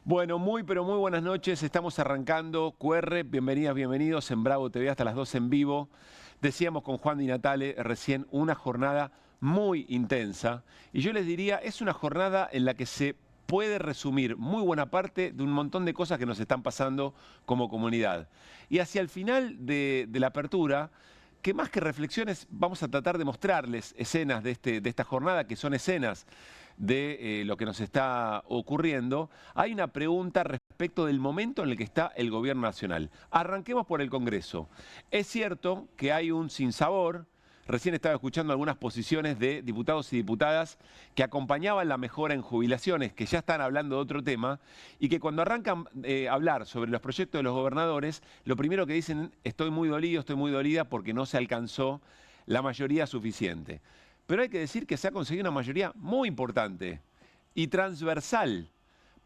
Bueno, pero muy buenas noches. Estamos arrancando QR. Bienvenidas, bienvenidos en Bravo TV hasta las 12 en vivo. Decíamos con Juan Di Natale recién una jornada muy intensa. Y yo les diría, es una jornada en la que se puede resumir muy buena parte de un montón de cosas que nos están pasando como comunidad. Y hacia el final de la apertura, que más que reflexiones, vamos a tratar de mostrarles escenas de esta jornada, que son escenas de lo que nos está ocurriendo. Hay una pregunta respecto del momento en el que está el gobierno nacional. Arranquemos por el Congreso. Es cierto que hay un sinsabor. Recién estaba escuchando algunas posiciones de diputados y diputadas que acompañaban la mejora en jubilaciones, que ya están hablando de otro tema, y que cuando arrancan a hablar sobre los proyectos de los gobernadores, lo primero que dicen, estoy muy dolido, estoy muy dolida porque no se alcanzó la mayoría suficiente. Pero hay que decir que se ha conseguido una mayoría muy importante y transversal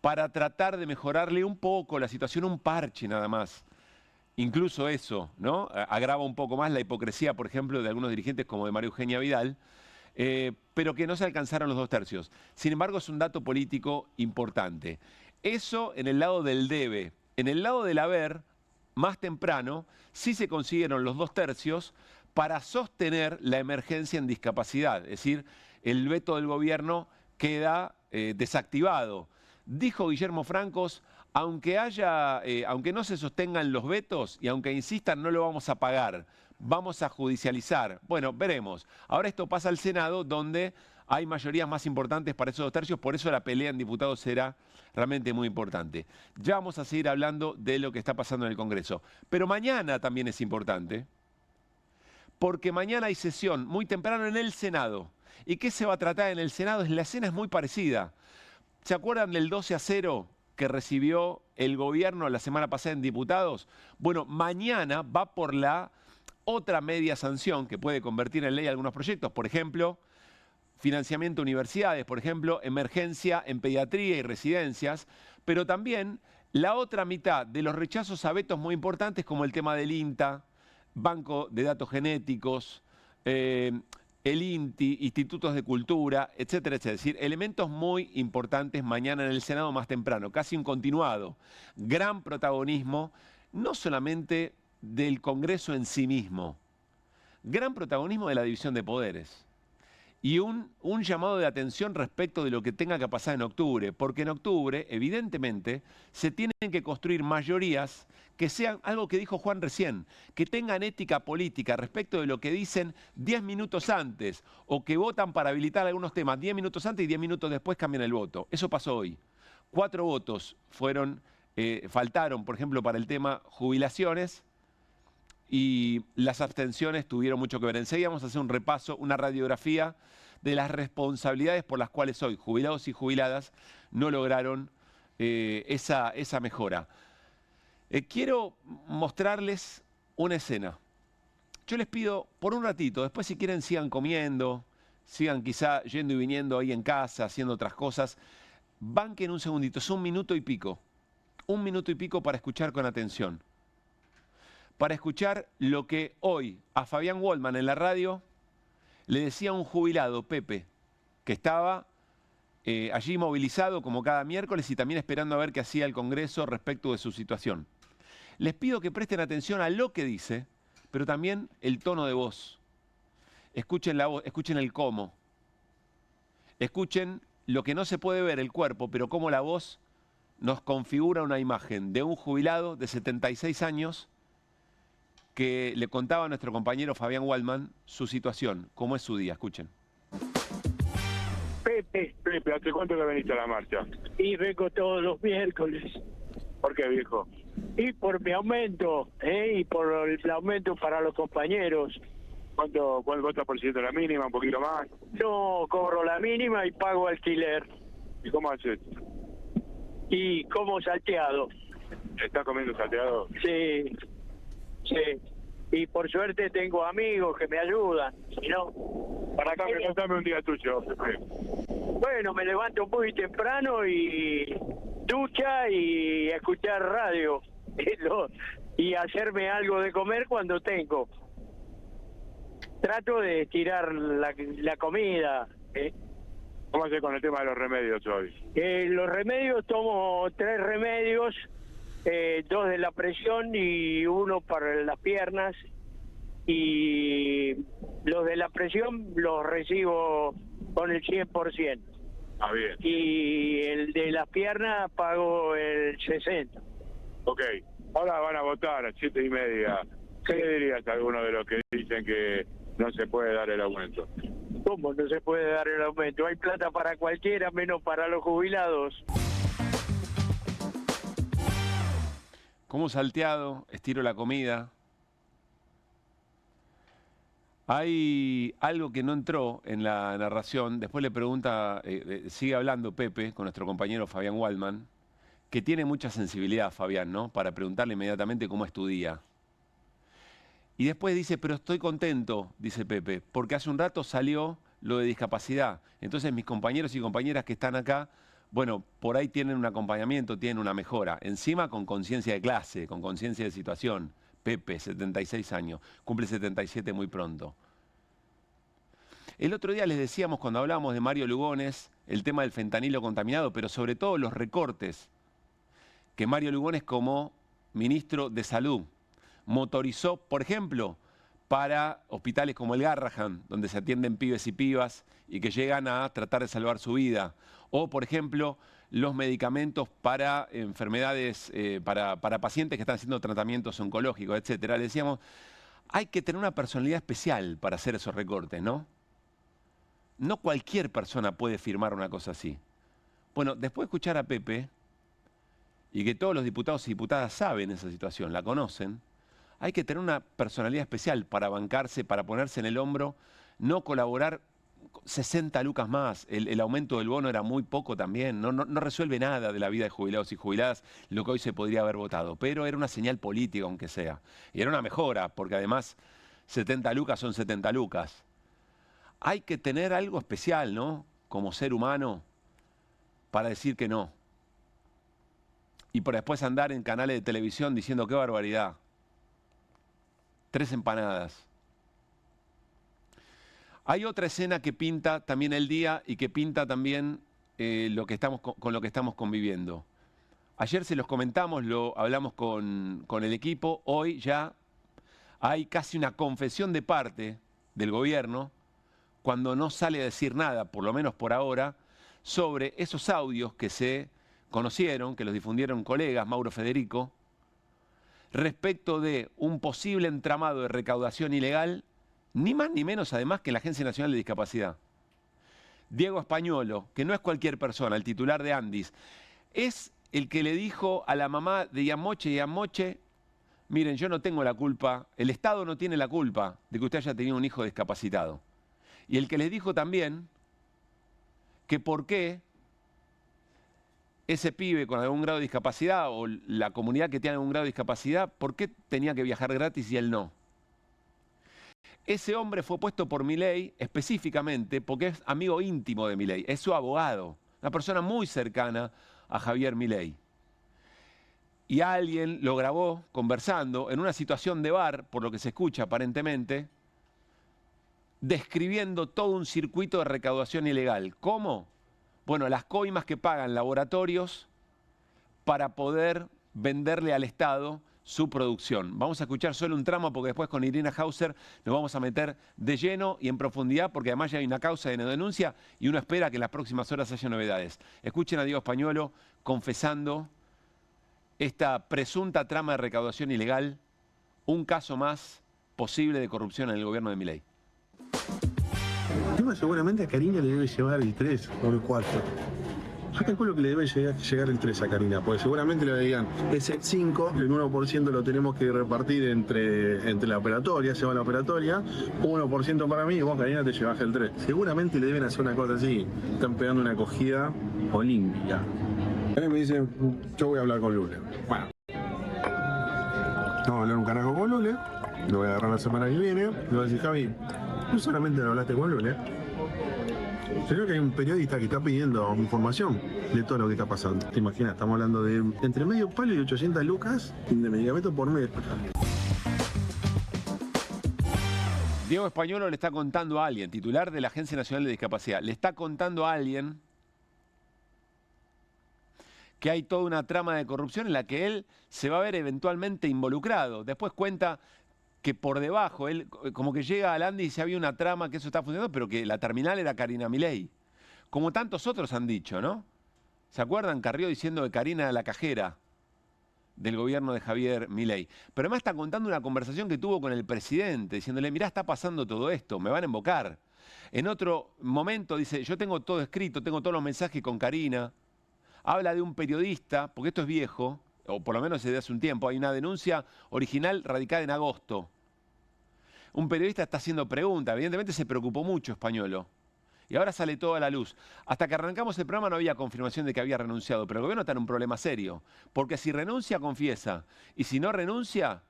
para tratar de mejorarle un poco la situación, un parche nada más. Incluso eso, ¿no? Agrava un poco más la hipocresía, por ejemplo, de algunos dirigentes como de María Eugenia Vidal, pero que no se alcanzaron los 2/3. Sin embargo, es un dato político importante. Eso en el lado del debe. En el lado del haber, más temprano, sí se consiguieron los 2/3 para sostener la emergencia en discapacidad. Es decir, el veto del gobierno queda desactivado. Dijo Guillermo Francos, aunque no se sostengan los vetos y aunque insistan, no lo vamos a pagar, vamos a judicializar. Bueno, veremos. Ahora esto pasa al Senado, donde hay mayorías más importantes para esos 2/3, por eso la pelea en diputados será realmente muy importante. Ya vamos a seguir hablando de lo que está pasando en el Congreso. Pero mañana también es importante, porque mañana hay sesión muy temprano en el Senado. ¿Y qué se va a tratar en el Senado? La escena es muy parecida. ¿Se acuerdan del 12-0 que recibió el gobierno la semana pasada en diputados? Bueno, mañana va por la otra media sanción que puede convertir en ley algunos proyectos. Por ejemplo, financiamiento a universidades, por ejemplo, emergencia en pediatría y residencias, pero también la otra mitad de los rechazos a vetos muy importantes como el tema del INTA, Banco de Datos Genéticos, el INTI, institutos de cultura, etcétera, etcétera. Es decir, elementos muy importantes mañana en el Senado más temprano, casi un continuado. Gran protagonismo, no solamente del Congreso en sí mismo, gran protagonismo de la división de poderes. Y un llamado de atención respecto de lo que tenga que pasar en octubre, porque en octubre, evidentemente, se tienen que construir mayorías que sean algo que dijo Juan recién, que tengan ética política respecto de lo que dicen 10 minutos antes, o que votan para habilitar algunos temas 10 minutos antes y 10 minutos después cambian el voto. Eso pasó hoy. 4 votos faltaron, por ejemplo, para el tema jubilaciones, y las abstenciones tuvieron mucho que ver. Enseguida vamos a hacer un repaso, una radiografía de las responsabilidades por las cuales hoy jubilados y jubiladas no lograron esa mejora. Quiero mostrarles una escena. Yo les pido por un ratito, después si quieren sigan comiendo, sigan quizá yendo y viniendo ahí en casa, haciendo otras cosas. Banquen un segundito, es 1 minuto y pico. 1 minuto y pico para escuchar con atención. Para escuchar lo que hoy a Fabián Waldman en la radio le decía un jubilado, Pepe, que estaba allí movilizado como cada miércoles y también esperando a ver qué hacía el Congreso respecto de su situación. Les pido que presten atención a lo que dice, pero también el tono de voz. Escuchen la voz, escuchen el cómo. Escuchen lo que no se puede ver, el cuerpo, pero cómo la voz nos configura una imagen de un jubilado de 76 años que le contaba a nuestro compañero Fabián Waldman su situación, cómo es su día. Escuchen. Pepe, ¿hace cuánto que veniste a la marcha? Y vengo todos los miércoles. ¿Por qué, viejo? Y por mi aumento, y por el aumento para los compañeros. ¿Cuánto estás por ciento la mínima? ¿Un poquito más? No cobro la mínima y pago alquiler. ¿Y cómo haces? Y como salteado. ¿Estás comiendo salteado? Sí. Y por suerte tengo amigos que me ayudan. Si no, Para acá, contame un día tuyo, Pepe. bueno, me levanto muy temprano y ducha y escuchar radio. Y hacerme algo de comer cuando tengo. Trato de estirar la comida. ¿Cómo hace con el tema de los remedios hoy? Los remedios, tomo 3 remedios, 2 de la presión y 1 para las piernas. Y los de la presión los recibo con el 100%. Ah, bien. Y el de las piernas pago el 60%. Ok. Ahora van a votar a 7:30. ¿Qué le dirías a alguno de los que dicen que no se puede dar el aumento? ¿Cómo no se puede dar el aumento? Hay plata para cualquiera, menos para los jubilados. Como salteado, estiro la comida. Hay algo que no entró en la narración. Después le pregunta, sigue hablando Pepe con nuestro compañero Fabián Waldman, que tiene mucha sensibilidad, Fabián, ¿no? Para preguntarle inmediatamente cómo es tu día. Y después dice, pero estoy contento, dice Pepe, porque hace un rato salió lo de discapacidad. Entonces mis compañeros y compañeras que están acá, bueno, por ahí tienen un acompañamiento, tienen una mejora. Encima con conciencia de clase, con conciencia de situación. Pepe, 76 años, cumple 77 muy pronto. El otro día les decíamos cuando hablábamos de Mario Lugones, el tema del fentanilo contaminado, pero sobre todo los recortes que Mario Lugones como ministro de Salud motorizó, por ejemplo, para hospitales como el Garrahan, donde se atienden pibes y pibas y que llegan a tratar de salvar su vida. O, por ejemplo, los medicamentos para enfermedades, para pacientes que están haciendo tratamientos oncológicos, etcétera. Le decíamos, hay que tener una personalidad especial para hacer esos recortes, ¿no? No cualquier persona puede firmar una cosa así. Bueno, después de escuchar a Pepe, y que todos los diputados y diputadas saben esa situación, la conocen, hay que tener una personalidad especial para bancarse, para ponerse en el hombro, no colaborar 60 lucas más. El aumento del bono era muy poco también, no resuelve nada de la vida de jubilados y jubiladas, lo que hoy se podría haber votado, pero era una señal política aunque sea. Y era una mejora, porque además 70 lucas son 70 lucas. Hay que tener algo especial, ¿no? Como ser humano, para decir que no. Y para después andar en canales de televisión diciendo qué barbaridad. 3 empanadas. Hay otra escena que pinta también el día y que pinta también con lo que estamos conviviendo. Ayer se los comentamos, lo hablamos con el equipo. Hoy ya hay casi una confesión de parte del gobierno, cuando no sale a decir nada, por lo menos por ahora, sobre esos audios que se conocieron, que los difundieron colegas, Mauro Federico, respecto de un posible entramado de recaudación ilegal, ni más ni menos además que en la Agencia Nacional de Discapacidad. Diego Españolo, que no es cualquier persona, el titular de Andis, es el que le dijo a la mamá de Yamoche, miren, yo no tengo la culpa, el Estado no tiene la culpa de que usted haya tenido un hijo discapacitado. Y el que les dijo también que por qué ese pibe con algún grado de discapacidad o la comunidad que tiene algún grado de discapacidad, ¿por qué tenía que viajar gratis y él no? Ese hombre fue puesto por Milei específicamente porque es amigo íntimo de Milei, es su abogado, una persona muy cercana a Javier Milei. Y alguien lo grabó conversando en una situación de bar, por lo que se escucha aparentemente, describiendo todo un circuito de recaudación ilegal. ¿Cómo? Bueno, las coimas que pagan laboratorios para poder venderle al Estado su producción. Vamos a escuchar solo un tramo porque después con Irina Hauser nos vamos a meter de lleno y en profundidad porque además ya hay una causa de no denuncia y uno espera que en las próximas horas haya novedades. Escuchen a Diego Españolo confesando esta presunta trama de recaudación ilegal, un caso más posible de corrupción en el gobierno de Milei. El tema seguramente a Karina le debe llevar el 3 o el 4. Yo calculo que le debe llegar el 3 a Karina, porque seguramente le digan, es el 5, el 1% lo tenemos que repartir entre la operatoria, se va a la operatoria, 1% para mí y vos, Karina, te llevas el 3. Seguramente le deben hacer una cosa así, están pegando una acogida olímpica. A mí me dicen, yo voy a hablar con Lule. Bueno, vamos a hablar un carajo con Lule, lo voy a agarrar la semana que viene, le voy a decir, Javi, no solamente no hablaste con Lule, sino que hay un periodista que está pidiendo información de todo lo que está pasando. Te imaginas, estamos hablando de entre medio palo y 800 lucas de medicamentos por mes. Diego Españolo le está contando a alguien, titular de la Agencia Nacional de Discapacidad, le está contando a alguien que hay toda una trama de corrupción en la que él se va a ver eventualmente involucrado. Después cuenta que por debajo, él como que llega al Andy y dice había una trama que eso está funcionando, pero que la terminal era Karina Milei. Como tantos otros han dicho, ¿no? ¿Se acuerdan? Carrió diciendo que Karina era la cajera del gobierno de Javier Milei. Pero además está contando una conversación que tuvo con el presidente, diciéndole, mirá, está pasando todo esto, me van a invocar. En otro momento dice, yo tengo todo escrito, tengo todos los mensajes con Karina. Habla de un periodista, porque esto es viejo, o por lo menos desde hace un tiempo, hay una denuncia original radicada en agosto. Un periodista está haciendo preguntas, evidentemente se preocupó mucho Españolo. Y ahora sale todo a la luz. Hasta que arrancamos el programa no había confirmación de que había renunciado, pero el gobierno está en un problema serio. Porque si renuncia, confiesa. Y si no renuncia,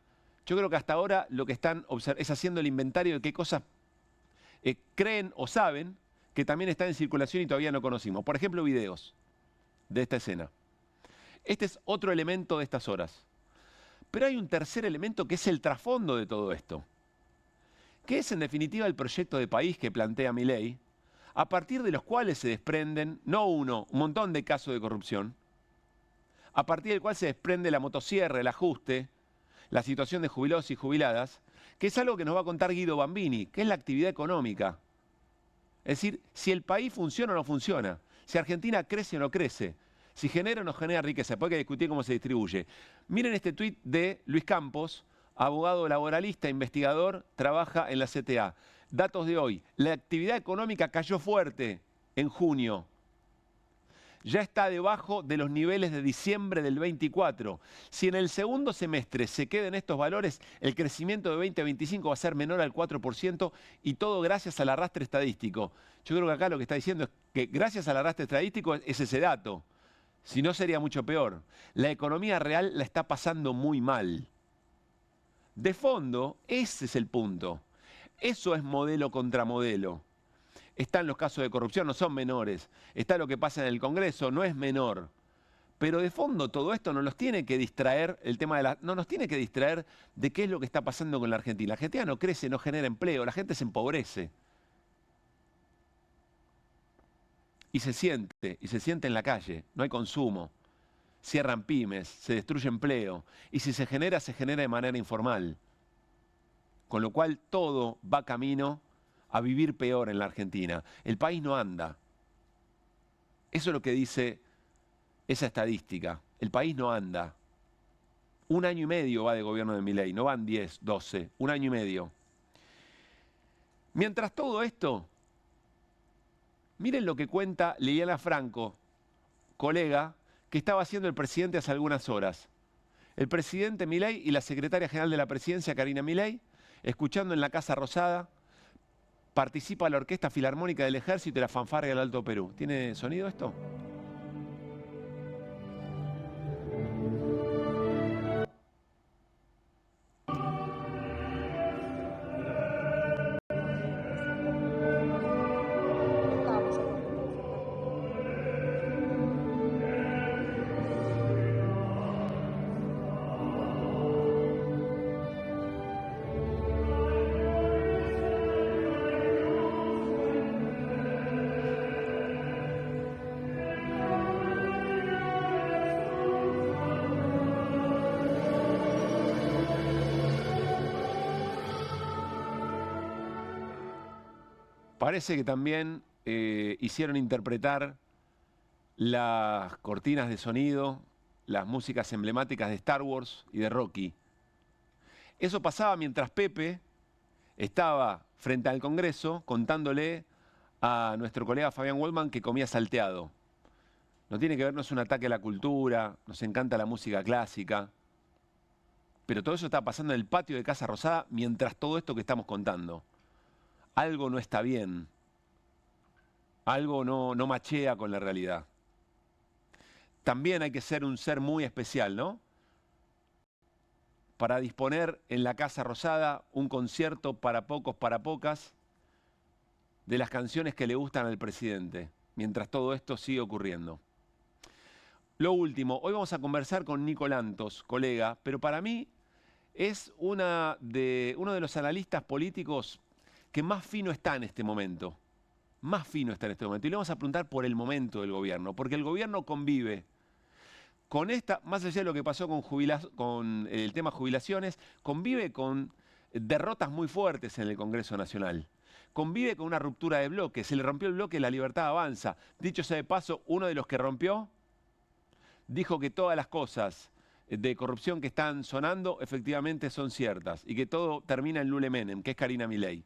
yo creo que hasta ahora lo que están es haciendo el inventario de qué cosas creen o saben que también están en circulación y todavía no conocimos. Por ejemplo, videos de esta escena. Este es otro elemento de estas horas. Pero hay un tercer elemento que es el trasfondo de todo esto. Que es en definitiva el proyecto de país que plantea Milei, a partir de los cuales se desprenden, no uno, un montón de casos de corrupción, a partir del cual se desprende la motosierra, el ajuste, la situación de jubilados y jubiladas, que es algo que nos va a contar Guido Bambini, que es la actividad económica. Es decir, si el país funciona o no funciona, si Argentina crece o no crece, si genera o no genera riqueza, después hay que discutir cómo se distribuye. Miren este tuit de Luis Campos, abogado laboralista, investigador, trabaja en la CTA. Datos de hoy, la actividad económica cayó fuerte en junio. Ya está debajo de los niveles de diciembre del 24. Si en el segundo semestre se quedan estos valores, el crecimiento de 2025 va a ser menor al 4% y todo gracias al arrastre estadístico. Yo creo que acá lo que está diciendo es que gracias al arrastre estadístico es ese dato. Si no, sería mucho peor. La economía real la está pasando muy mal. De fondo, ese es el punto. Eso es modelo contra modelo. Están los casos de corrupción, no son menores. Está lo que pasa en el Congreso, no es menor. Pero de fondo todo esto no nos tiene que distraer, no nos tiene que distraer de qué es lo que está pasando con la Argentina. La Argentina no crece, no genera empleo, la gente se empobrece. Y se siente en la calle, no hay consumo. Cierran pymes, se destruye empleo. Y si se genera de manera informal. Con lo cual todo va camino a vivir peor en la Argentina. El país no anda. Eso es lo que dice esa estadística. El país no anda. 1 año y medio va de gobierno de Milei, no van 10, 12, 1 año y medio. Mientras todo esto, miren lo que cuenta Liliana Franco, colega, que estaba haciendo el presidente hace algunas horas. El presidente Milei y la secretaria general de la presidencia, Karina Milei, escuchando en la Casa Rosada, participa la Orquesta Filarmónica del Ejército y la Fanfarria del Alto Perú. ¿Tiene sonido esto? Parece que también hicieron interpretar las cortinas de sonido, las músicas emblemáticas de Star Wars y de Rocky. Eso pasaba mientras Pepe estaba frente al Congreso contándole a nuestro colega Fabián Waldman que comía salteado. No tiene que ver, no es un ataque a la cultura, nos encanta la música clásica, pero todo eso está pasando en el patio de Casa Rosada mientras todo esto que estamos contando. Algo no está bien, algo no machea con la realidad. También hay que ser un ser muy especial, ¿no? Para disponer en la Casa Rosada un concierto para pocos, para pocas, de las canciones que le gustan al presidente, mientras todo esto sigue ocurriendo. Lo último, hoy vamos a conversar con Nico Lantos, colega, pero para mí es uno de los analistas políticos que más fino está en este momento. Más fino está en este momento. Y le vamos a preguntar por el momento del gobierno, porque el gobierno convive con esta, más allá de lo que pasó con el tema jubilaciones, convive con derrotas muy fuertes en el Congreso Nacional. Convive con una ruptura de bloque. Se le rompió el bloque, La Libertad Avanza. Dicho sea de paso, uno de los que rompió dijo que todas las cosas de corrupción que están sonando efectivamente son ciertas y que todo termina en Lule Menem, que es Karina Milei.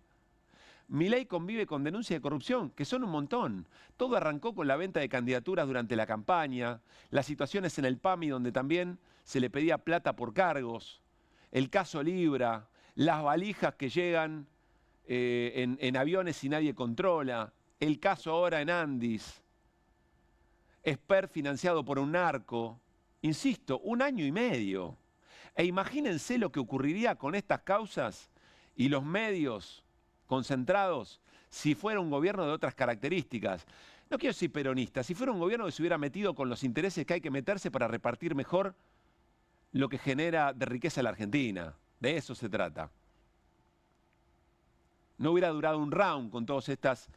Milei convive con denuncias de corrupción, que son un montón. Todo arrancó con la venta de candidaturas durante la campaña, las situaciones en el PAMI donde también se le pedía plata por cargos, el caso Libra, las valijas que llegan en aviones y nadie controla, el caso ahora en Andis, Esper financiado por un narco. Insisto, 1 año y medio. E imagínense lo que ocurriría con estas causas y los medios concentrados si fuera un gobierno de otras características. No quiero decir peronista, si fuera un gobierno que se hubiera metido con los intereses que hay que meterse para repartir mejor lo que genera de riqueza la Argentina. De eso se trata. No hubiera durado un round con todas estas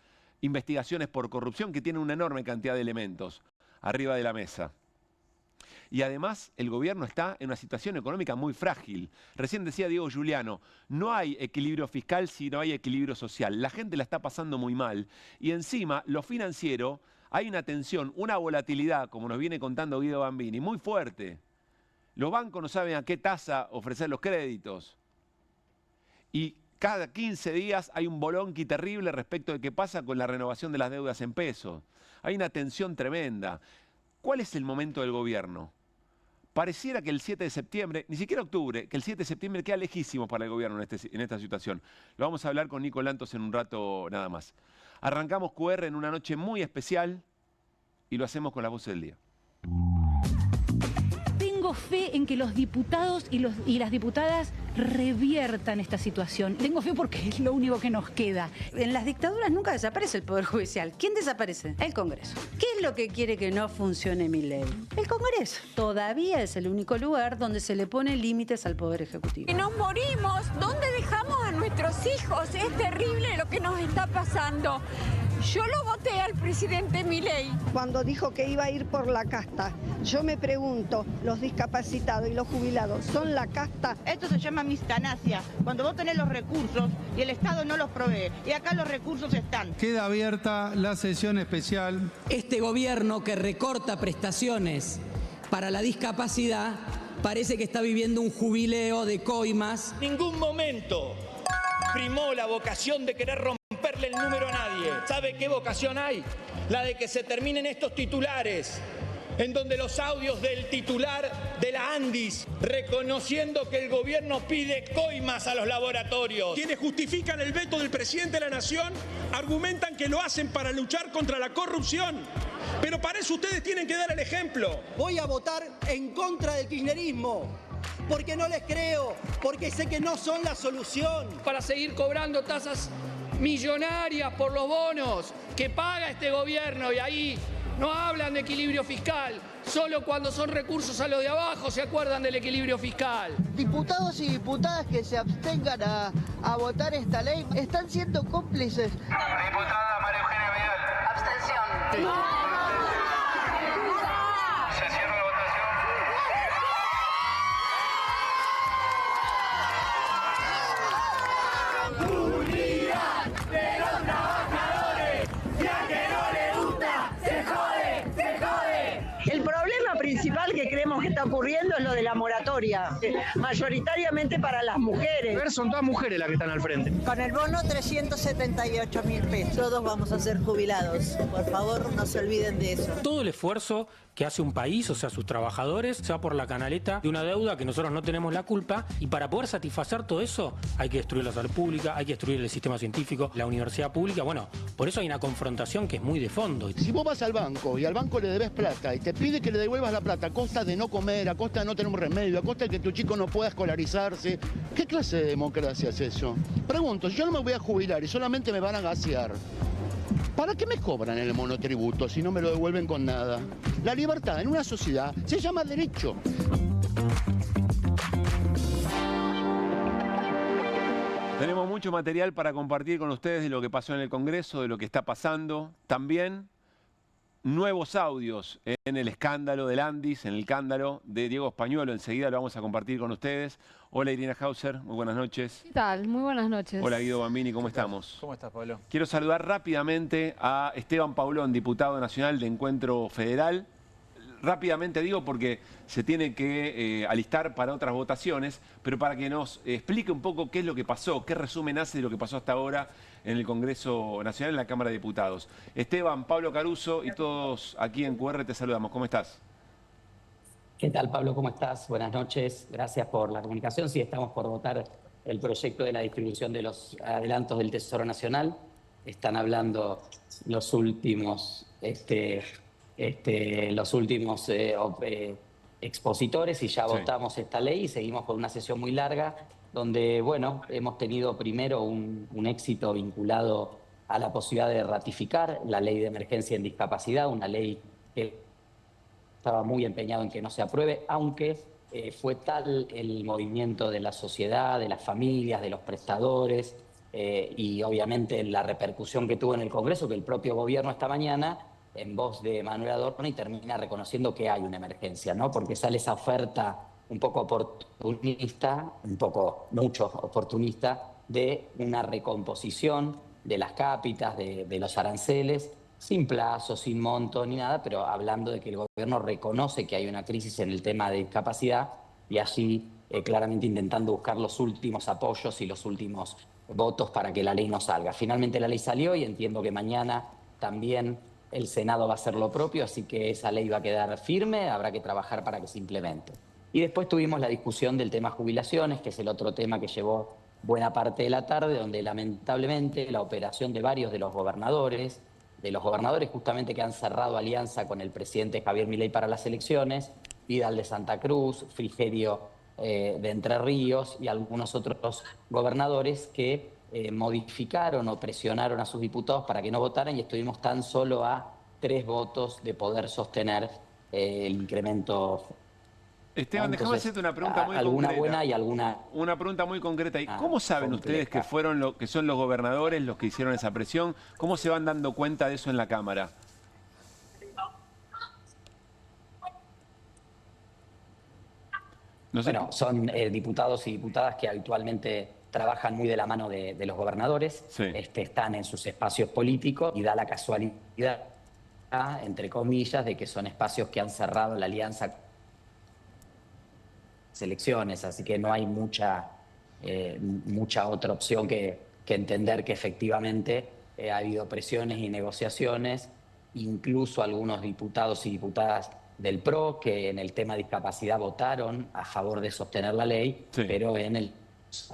investigaciones por corrupción que tienen una enorme cantidad de elementos arriba de la mesa. Y además el gobierno está en una situación económica muy frágil. Recién decía Diego Giuliano, no hay equilibrio fiscal si no hay equilibrio social. La gente la está pasando muy mal. Y encima, lo financiero, hay una tensión, una volatilidad, como nos viene contando Guido Bambini, muy fuerte. Los bancos no saben a qué tasa ofrecer los créditos. Y cada 15 días hay un bolonqui terrible respecto de qué pasa con la renovación de las deudas en pesos. Hay una tensión tremenda. ¿Cuál es el momento del gobierno? Pareciera que el 7 de septiembre, ni siquiera octubre, que el 7 de septiembre queda lejísimo para el gobierno en esta situación. Lo vamos a hablar con Nico Lantos en un rato nada más. Arrancamos QR en una noche muy especial y lo hacemos con las voces del día. Tengo fe en que los diputados y las diputadas reviertan esta situación. Tengo fe porque es lo único que nos queda. En las dictaduras nunca desaparece el Poder Judicial. ¿Quién desaparece? El Congreso. ¿Qué es lo que quiere que no funcione Milei? El Congreso. Todavía es el único lugar donde se le pone límites al Poder Ejecutivo. Que nos morimos, ¿dónde dejamos a nuestros hijos? Es terrible lo que nos está pasando. Yo lo voté al presidente Milei. Cuando dijo que iba a ir por la casta, yo me pregunto, ¿los discapacitados y los jubilados son la casta? Esto se llama mistanacia, cuando vos tenés los recursos y el Estado no los provee. Y acá los recursos están. Queda abierta la sesión especial. Este gobierno que recorta prestaciones para la discapacidad parece que está viviendo un jubileo de coimas. Ningún momento primó la vocación de querer romperle el número a nadie. ¿Sabe qué vocación hay? La de que se terminen estos titulares, en donde los audios del titular de la Andis, reconociendo que el gobierno pide coimas a los laboratorios. Quienes justifican el veto del presidente de la Nación argumentan que lo hacen para luchar contra la corrupción. Pero para eso ustedes tienen que dar el ejemplo. Voy a votar en contra del kirchnerismo, porque no les creo, porque sé que no son la solución. Para seguir cobrando tasas millonarias por los bonos que paga este gobierno, y ahí no hablan de equilibrio fiscal, solo cuando son recursos a los de abajo se acuerdan del equilibrio fiscal. Diputados y diputadas que se abstengan a votar esta ley están siendo cómplices. Diputada María Eugenia Vidal. Abstención. No. Se cierra la votación. Unidad de los trabajadores, ya que no le gusta, se jode, se jode. El problema principal que creemos que está ocurriendo es lo de la moratoria, mayoritariamente para las mujeres. Son todas mujeres las que están al frente. Con el bono 378.000 pesos. Todos vamos a ser jubilados. Por favor, no se olviden de eso. Todo el esfuerzo que hace un país, o sea, sus trabajadores, se va por la canaleta de una deuda que nosotros no tenemos la culpa, y para poder satisfacer todo eso hay que destruir la salud pública, hay que destruir el sistema científico, la universidad pública. Bueno, por eso hay una confrontación que es muy de fondo. Si vos vas al banco y al banco le debes plata y te pide que le devuelvas la plata a costa de no comer, a costa de no tener un remedio, a costa de que tu chico no pueda escolarizarse, ¿qué clase de democracia es eso? Pregunto, si yo no me voy a jubilar y solamente me van a gasear, ¿para qué me cobran el monotributo si no me lo devuelven con nada? La libertad en una sociedad se llama derecho. Tenemos mucho material para compartir con ustedes de lo que pasó en el Congreso, de lo que está pasando. También nuevos audios en el escándalo del Andis, en el escándalo de Diego Españuelo. Enseguida lo vamos a compartir con ustedes. Hola Irina Hauser, muy buenas noches. ¿Qué tal? Muy buenas noches. Hola Guido Bambini, ¿cómo estamos? ¿Cómo estás, Pablo? Quiero saludar rápidamente a Esteban Paulón, diputado nacional de Encuentro Federal. Rápidamente digo porque se tiene que alistar para otras votaciones, pero para que nos explique un poco qué es lo que pasó, qué resumen hace de lo que pasó hasta ahora en el Congreso Nacional, en la Cámara de Diputados. Esteban, Pablo Caruso y todos aquí en QR te saludamos. ¿Cómo estás? ¿Qué tal, Pablo? ¿Cómo estás? Buenas noches. Gracias por la comunicación. Sí, estamos por votar el proyecto de la distribución de los adelantos del Tesoro Nacional. Están hablando los últimos expositores y ya votamos esta ley y seguimos con una sesión muy larga donde, bueno, hemos tenido primero un éxito vinculado a la posibilidad de ratificar la ley de emergencia en discapacidad, una ley que estaba muy empeñado en que no se apruebe, aunque fue tal el movimiento de la sociedad, de las familias, de los prestadores y obviamente la repercusión que tuvo en el Congreso, que el propio gobierno esta mañana, en voz de Manuel Adorno, y termina reconociendo que hay una emergencia, ¿no? Porque sale esa oferta un poco oportunista, mucho oportunista, de una recomposición de las cápitas, de los aranceles, sin plazo, sin monto ni nada, pero hablando de que el gobierno reconoce que hay una crisis en el tema de discapacidad y allí claramente intentando buscar los últimos apoyos y los últimos votos para que la ley no salga. Finalmente la ley salió y entiendo que mañana también el Senado va a hacer lo propio, así que esa ley va a quedar firme, habrá que trabajar para que se implemente. Y después tuvimos la discusión del tema jubilaciones, que es el otro tema que llevó buena parte de la tarde, donde lamentablemente la operación de varios de los gobernadores justamente que han cerrado alianza con el presidente Javier Milei para las elecciones, Vidal de Santa Cruz, Frigerio de Entre Ríos y algunos otros gobernadores que modificaron o presionaron a sus diputados para que no votaran y estuvimos tan solo a 3 votos de poder sostener el incremento. Esteban, déjame hacerte una pregunta muy alguna concreta. Buena y alguna... Una pregunta muy concreta. ¿Y cómo saben ustedes que que son los gobernadores los que hicieron esa presión? ¿Cómo se van dando cuenta de eso en la Cámara? No sé. Bueno, son diputados y diputadas que habitualmente trabajan muy de la mano de los gobernadores, están en sus espacios políticos y da la casualidad, entre comillas, de que son espacios que han cerrado la alianza elecciones, así que no hay mucha otra opción que entender que efectivamente ha habido presiones y negociaciones, incluso algunos diputados y diputadas del PRO que en el tema discapacidad votaron a favor de sostener la ley, pero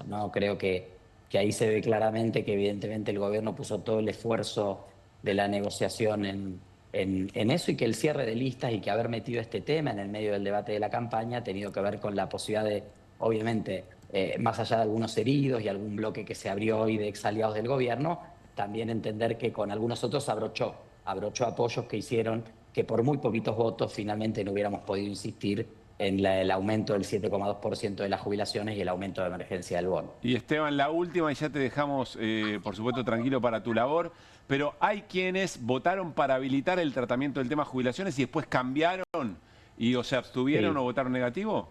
no creo que ahí se ve claramente que evidentemente el gobierno puso todo el esfuerzo de la negociación en eso y que el cierre de listas y que haber metido este tema en el medio del debate de la campaña ha tenido que ver con la posibilidad de, obviamente, más allá de algunos heridos y algún bloque que se abrió hoy de exaliados del gobierno, también entender que con algunos otros abrochó apoyos que hicieron que por muy poquitos votos finalmente no hubiéramos podido insistir en el aumento del 7,2% de las jubilaciones y el aumento de emergencia del bono. Y Esteban, la última, y ya te dejamos, por supuesto, tranquilo para tu labor, pero hay quienes votaron para habilitar el tratamiento del tema jubilaciones y después cambiaron y o se abstuvieron o votaron negativo.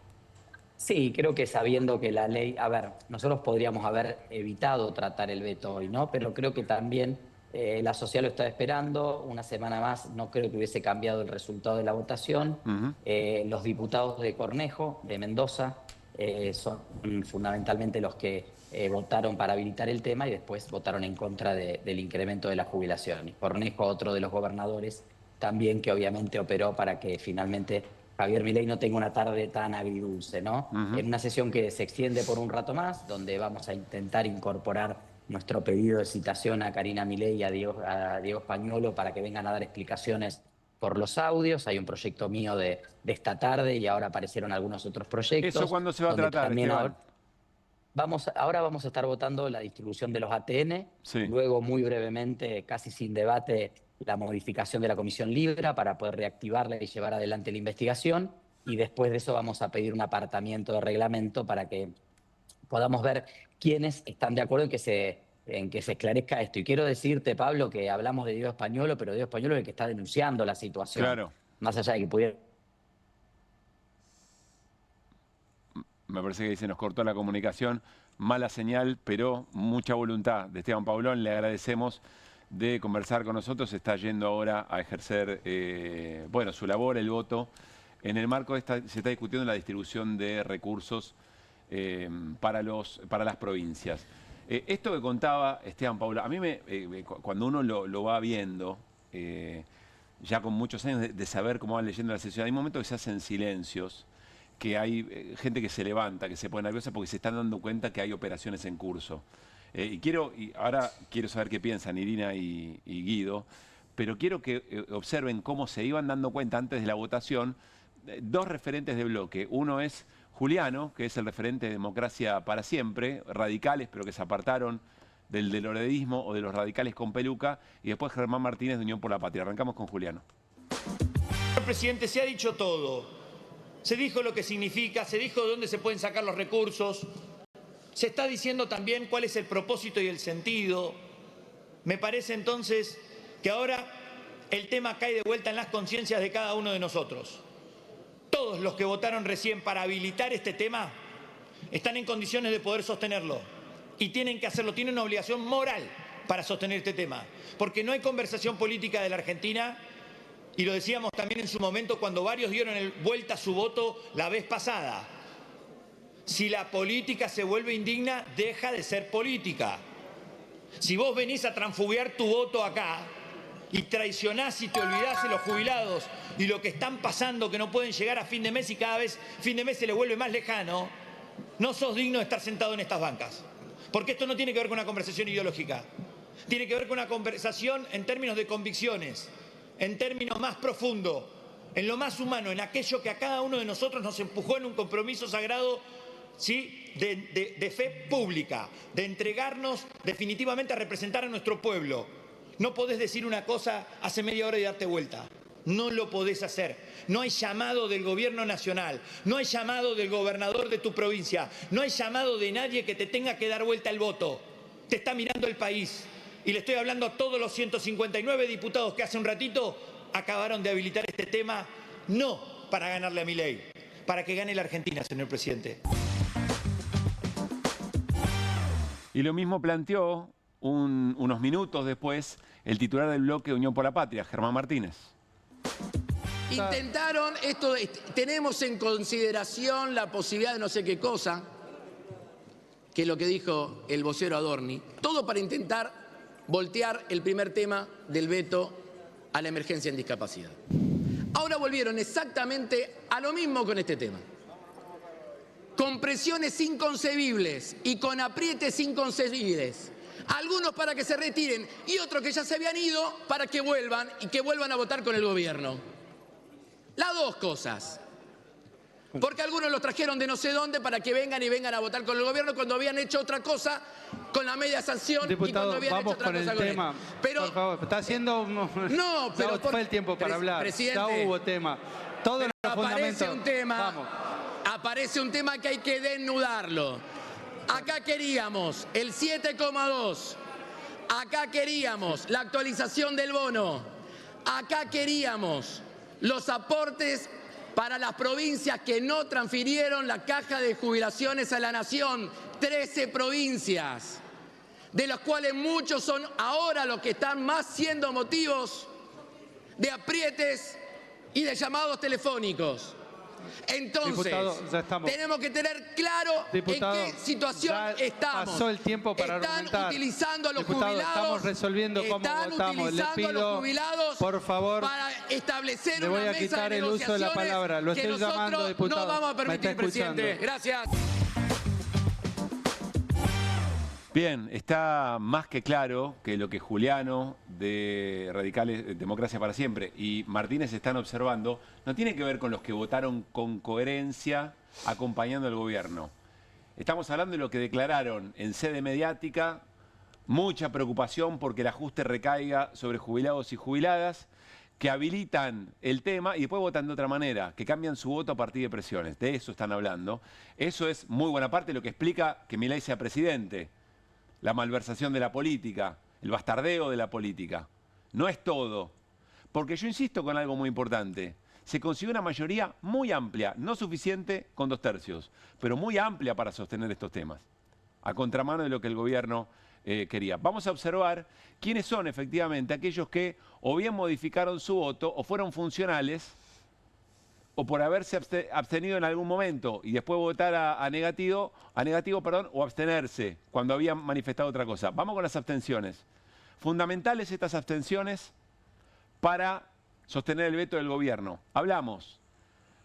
Sí, creo que sabiendo que la ley... A ver, nosotros podríamos haber evitado tratar el veto hoy, ¿no? Pero creo que también la sociedad lo estaba esperando. Una semana más no creo que hubiese cambiado el resultado de la votación. Los diputados de Cornejo, de Mendoza, son fundamentalmente los que votaron para habilitar el tema y después votaron en contra del incremento de la jubilación. Y Cornejo, otro de los gobernadores, también que obviamente operó para que finalmente Javier Milei no tenga una tarde tan agridulce, ¿no? En una sesión que se extiende por un rato más, donde vamos a intentar incorporar nuestro pedido de citación a Karina Milei y a Diego Españuelo para que vengan a dar explicaciones por los audios. Hay un proyecto mío de esta tarde y ahora aparecieron algunos otros proyectos. ¿Eso cuándo se va a tratar, Esteban? Ahora vamos a estar votando la distribución de los ATN, luego muy brevemente, casi sin debate, la modificación de la Comisión Libra para poder reactivarla y llevar adelante la investigación y después de eso vamos a pedir un apartamiento de reglamento para que podamos ver quiénes están de acuerdo en que se esclarezca esto. Y quiero decirte, Pablo, que hablamos de Diego Españolo, pero Diego Españolo es el que está denunciando la situación. Claro. Más allá de que pudiera... Me parece que se nos cortó la comunicación. Mala señal, pero mucha voluntad de Esteban Paulón. Le agradecemos de conversar con nosotros. Está yendo ahora a ejercer bueno, su labor, el voto. En el marco de esta, se está discutiendo la distribución de recursos para las provincias. Esto que contaba Esteban Paulón, a mí cuando uno lo va viendo, ya con muchos años de saber cómo va leyendo la sesión, hay momentos que se hacen silencios, que hay gente que se levanta, que se pone nerviosa porque se están dando cuenta que hay operaciones en curso. Y ahora quiero saber qué piensan Irina y Guido, pero quiero que observen cómo se iban dando cuenta antes de la votación dos referentes de bloque. Uno es Juliano, que es el referente de Democracia para Siempre, radicales, pero que se apartaron del loredismo o de los radicales con peluca, y después Germán Martínez de Unión por la Patria. Arrancamos con Juliano. Señor presidente, se ha dicho todo. Se dijo lo que significa, se dijo de dónde se pueden sacar los recursos, se está diciendo también cuál es el propósito y el sentido. Me parece entonces que ahora el tema cae de vuelta en las conciencias de cada uno de nosotros. Todos los que votaron recién para habilitar este tema están en condiciones de poder sostenerlo y tienen que hacerlo, tienen una obligación moral para sostener este tema, porque no hay conversación política de la Argentina, y lo decíamos también en su momento cuando varios dieron vuelta a su voto la vez pasada. Si la política se vuelve indigna, deja de ser política. Si vos venís a transfugiar tu voto acá y traicionás y te olvidás de los jubilados y lo que están pasando, que no pueden llegar a fin de mes y cada vez fin de mes se les vuelve más lejano, no sos digno de estar sentado en estas bancas. Porque esto no tiene que ver con una conversación ideológica. Tiene que ver con una conversación en términos de convicciones, en términos más profundos, en lo más humano, en aquello que a cada uno de nosotros nos empujó en un compromiso sagrado, ¿sí?, de fe pública, de entregarnos definitivamente a representar a nuestro pueblo. No podés decir una cosa hace media hora y darte vuelta. No lo podés hacer. No hay llamado del gobierno nacional, no hay llamado del gobernador de tu provincia, no hay llamado de nadie que te tenga que dar vuelta el voto. Te está mirando el país. Y le estoy hablando a todos los 159 diputados que hace un ratito acabaron de habilitar este tema, no para ganarle a Milei, para que gane la Argentina, señor presidente. Y lo mismo planteó unos minutos después el titular del bloque Unión por la Patria, Germán Martínez. Intentaron esto, tenemos en consideración la posibilidad de no sé qué cosa, que es lo que dijo el vocero Adorni, todo para intentar voltear el primer tema del veto a la emergencia en discapacidad. Ahora volvieron exactamente a lo mismo con este tema. Con presiones inconcebibles y con aprietes inconcebibles. Algunos para que se retiren y otros que ya se habían ido para que vuelvan y que vuelvan a votar con el gobierno. Las dos cosas. Porque algunos los trajeron de no sé dónde para que vengan a votar con el gobierno cuando habían hecho otra cosa con la media sanción. Diputado, y cuando habían vamos hecho otra con cosa el con tema. él. Pero, por favor, está haciendo... No, pero... fue el tiempo para hablar. Presidente, ya hubo tema. Todos los fundamentos... Aparece un tema que hay que desnudarlo. Acá queríamos el 7,2. Acá queríamos la actualización del bono. Acá queríamos los aportes para las provincias que no transfirieron la caja de jubilaciones a la Nación, 13 provincias, de los cuales muchos son ahora los que están más siendo motivos de aprietes y de llamados telefónicos. Entonces, diputado, tenemos que tener claro, diputado, en qué situación estamos. Pasó el tiempo para están utilizando a los diputado, jubilados. Estamos resolviendo cómo votamos. Le pido, a los jubilados, por favor, para establecer le voy una a quitar mesa de el uso de la palabra. Lo estoy llamando, diputado. No vamos a permitir, presidente. Gracias. Bien, está más que claro que lo que Juliano de Radicales Democracia para Siempre y Martínez están observando no tiene que ver con los que votaron con coherencia acompañando al gobierno. Estamos hablando de lo que declararon en sede mediática, mucha preocupación porque el ajuste recaiga sobre jubilados y jubiladas, que habilitan el tema y después votan de otra manera, que cambian su voto a partir de presiones. De eso están hablando. Eso es muy buena parte de lo que explica que Milei sea presidente. La malversación de la política, el bastardeo de la política. No es todo. Porque yo insisto con algo muy importante. Se consiguió una mayoría muy amplia, no suficiente con 2/3, pero muy amplia para sostener estos temas, a contramano de lo que el gobierno quería. Vamos a observar quiénes son efectivamente aquellos que o bien modificaron su voto o fueron funcionales o por haberse abstenido en algún momento y después votar a negativo, o abstenerse cuando habían manifestado otra cosa. Vamos con las abstenciones. Fundamentales estas abstenciones para sostener el veto del gobierno. Hablamos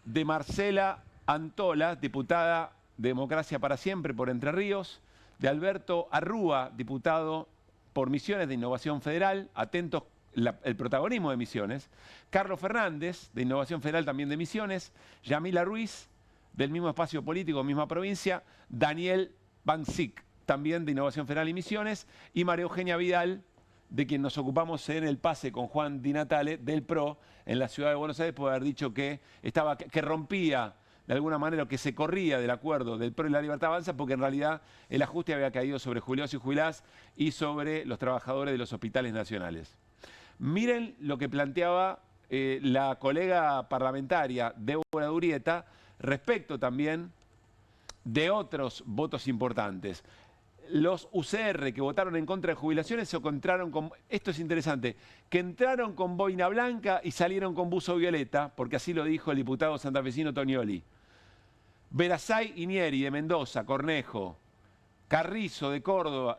de Marcela Antola, diputada de Democracia para Siempre por Entre Ríos, de Alberto Arrúa, diputado por Misiones de Innovación Federal, atentos el protagonismo de Misiones, Carlos Fernández, de Innovación Federal también de Misiones, Yamila Ruiz, del mismo espacio político, misma provincia, Daniel Bancic, también de Innovación Federal y Misiones, y María Eugenia Vidal, de quien nos ocupamos en el pase con Juan Di Natale, del PRO, en la ciudad de Buenos Aires, por haber dicho que rompía de alguna manera, que se corría del acuerdo del PRO y la Libertad Avanza, porque en realidad el ajuste había caído sobre jubilados y jubiladas y sobre los trabajadores de los hospitales nacionales. Miren lo que planteaba la colega parlamentaria Débora Durieta respecto también de otros votos importantes. Los UCR que votaron en contra de jubilaciones se encontraron con, esto es interesante, que entraron con boina blanca y salieron con buzo violeta, porque así lo dijo el diputado santafesino Tonioli. Verazay Inieri de Mendoza, Cornejo, Carrizo de Córdoba,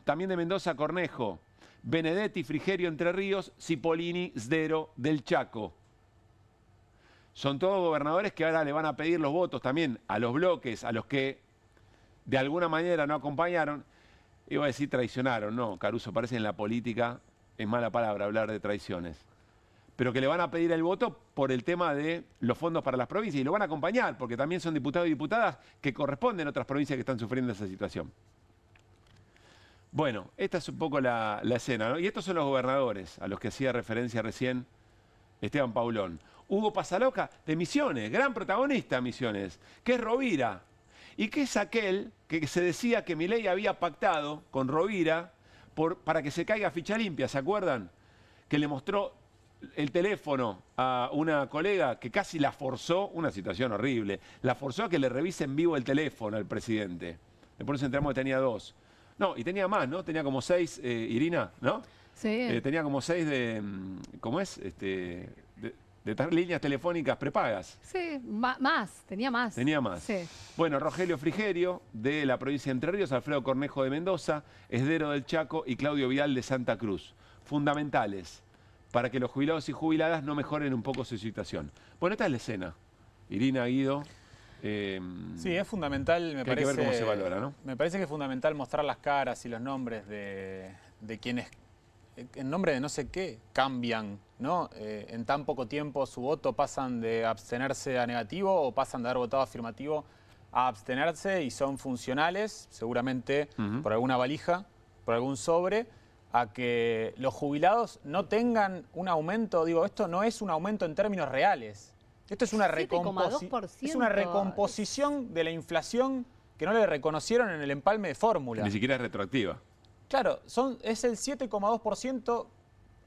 también de Mendoza, Cornejo, Benedetti, Frigerio, Entre Ríos, Cipollini, Sdero del Chaco. Son todos gobernadores que ahora le van a pedir los votos también a los bloques, a los que de alguna manera no acompañaron. Iba a decir traicionaron, no, Caruso, parece en la política, es mala palabra hablar de traiciones. Pero que le van a pedir el voto por el tema de los fondos para las provincias y lo van a acompañar, porque también son diputados y diputadas que corresponden a otras provincias que están sufriendo esa situación. Bueno, esta es un poco la escena, ¿no? Y estos son los gobernadores a los que hacía referencia recién Esteban Paulón. Hugo Pasaloca de Misiones, gran protagonista de Misiones, que es Rovira, y que es aquel que se decía que Milei había pactado con Rovira para que se caiga ficha limpia, ¿se acuerdan? Que le mostró el teléfono a una colega que casi la forzó, una situación horrible, la forzó a que le revise en vivo el teléfono al presidente. Después nos enteramos que tenía 2. No, y tenía más, ¿no? Tenía como 6, Irina, ¿no? Sí. Tenía como 6 de, ¿cómo es? De líneas telefónicas prepagas. Sí, más, tenía más. Tenía más. Sí. Bueno, Rogelio Frigerio, de la provincia de Entre Ríos, Alfredo Cornejo de Mendoza, Esdero del Chaco y Claudio Vidal de Santa Cruz. Fundamentales para que los jubilados y jubiladas no mejoren un poco su situación. Bueno, esta es la escena. Irina, Guido. Sí, es fundamental, me parece. Hay que ver cómo se valora, ¿no? Me parece que es fundamental mostrar las caras y los nombres de quienes, en nombre de no sé qué, cambian, ¿no? En tan poco tiempo su voto pasan de abstenerse a negativo o pasan de haber votado afirmativo a abstenerse y son funcionales, seguramente por alguna valija, por algún sobre, a que los jubilados no tengan un aumento. Digo, esto no es un aumento en términos reales. Esto es una, es una recomposición de la inflación que no le reconocieron en el empalme de fórmula. Ni siquiera es retroactiva. Claro, es el 7,2%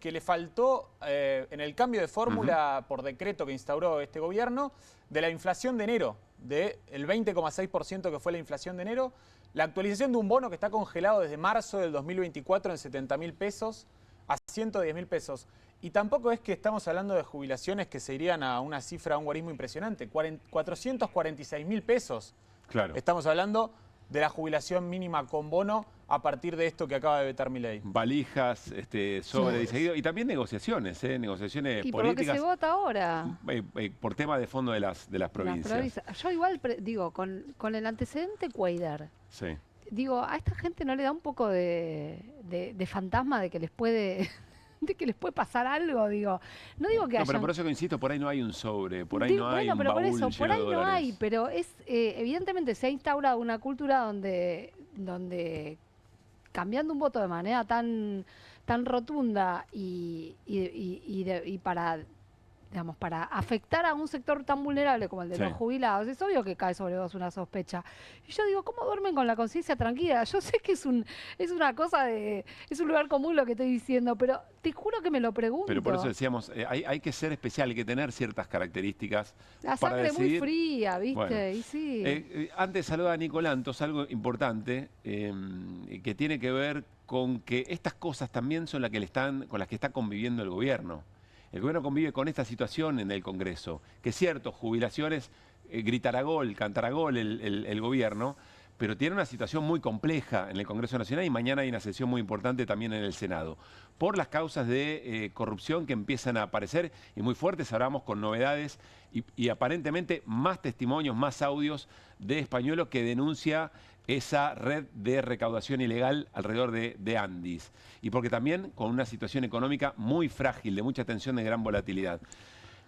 que le faltó en el cambio de fórmula por decreto que instauró este gobierno de la inflación de enero, del 20,6% que fue la inflación de enero, la actualización de un bono que está congelado desde marzo del 2024 en 70.000 pesos a 110.000 pesos. Y tampoco es que estamos hablando de jubilaciones que se irían a una cifra, a un guarismo impresionante, 446.000 pesos. Claro. Estamos hablando de la jubilación mínima con bono a partir de esto que acaba de vetar Milei. Valijas, sobre y también negociaciones, negociaciones y políticas. por lo que se vota ahora. Por tema de fondo de las provincias. Yo igual digo, con el antecedente Cuaidar, sí. Digo, a esta gente no le da un poco de fantasma de que les puede... de que les puede pasar algo, digo. No digo que haya... pero por eso que insisto, por ahí no hay un sobre, por ahí no hay un baúl por eso, por ahí no hay, pero es evidentemente se ha instaurado una cultura donde cambiando un voto de manera tan rotunda y para, digamos, para afectar a un sector tan vulnerable como el de los jubilados, es obvio que cae sobre vos una sospecha. Y yo digo, ¿cómo duermen con la conciencia tranquila? Yo sé que es una cosa es un lugar común lo que estoy diciendo, pero te juro que me lo pregunto. Pero por eso decíamos, hay que ser especial, hay que tener ciertas características. La para sangre decidir. muy fría, ¿viste? Bueno, Y sí. antes saludaba a Nico Lantos, algo importante que tiene que ver con que estas cosas también son con las que está conviviendo el gobierno. El gobierno convive con esta situación en el Congreso, que es cierto, jubilaciones, gritará gol, cantará gol el gobierno, pero tiene una situación muy compleja en el Congreso Nacional y mañana hay una sesión muy importante también en el Senado. Por las causas de corrupción que empiezan a aparecer y muy fuertes, hablamos con novedades y aparentemente más testimonios, más audios de Españuelo que denuncia esa red de recaudación ilegal alrededor de Andis. Y porque también con una situación económica muy frágil, de mucha tensión, de gran volatilidad.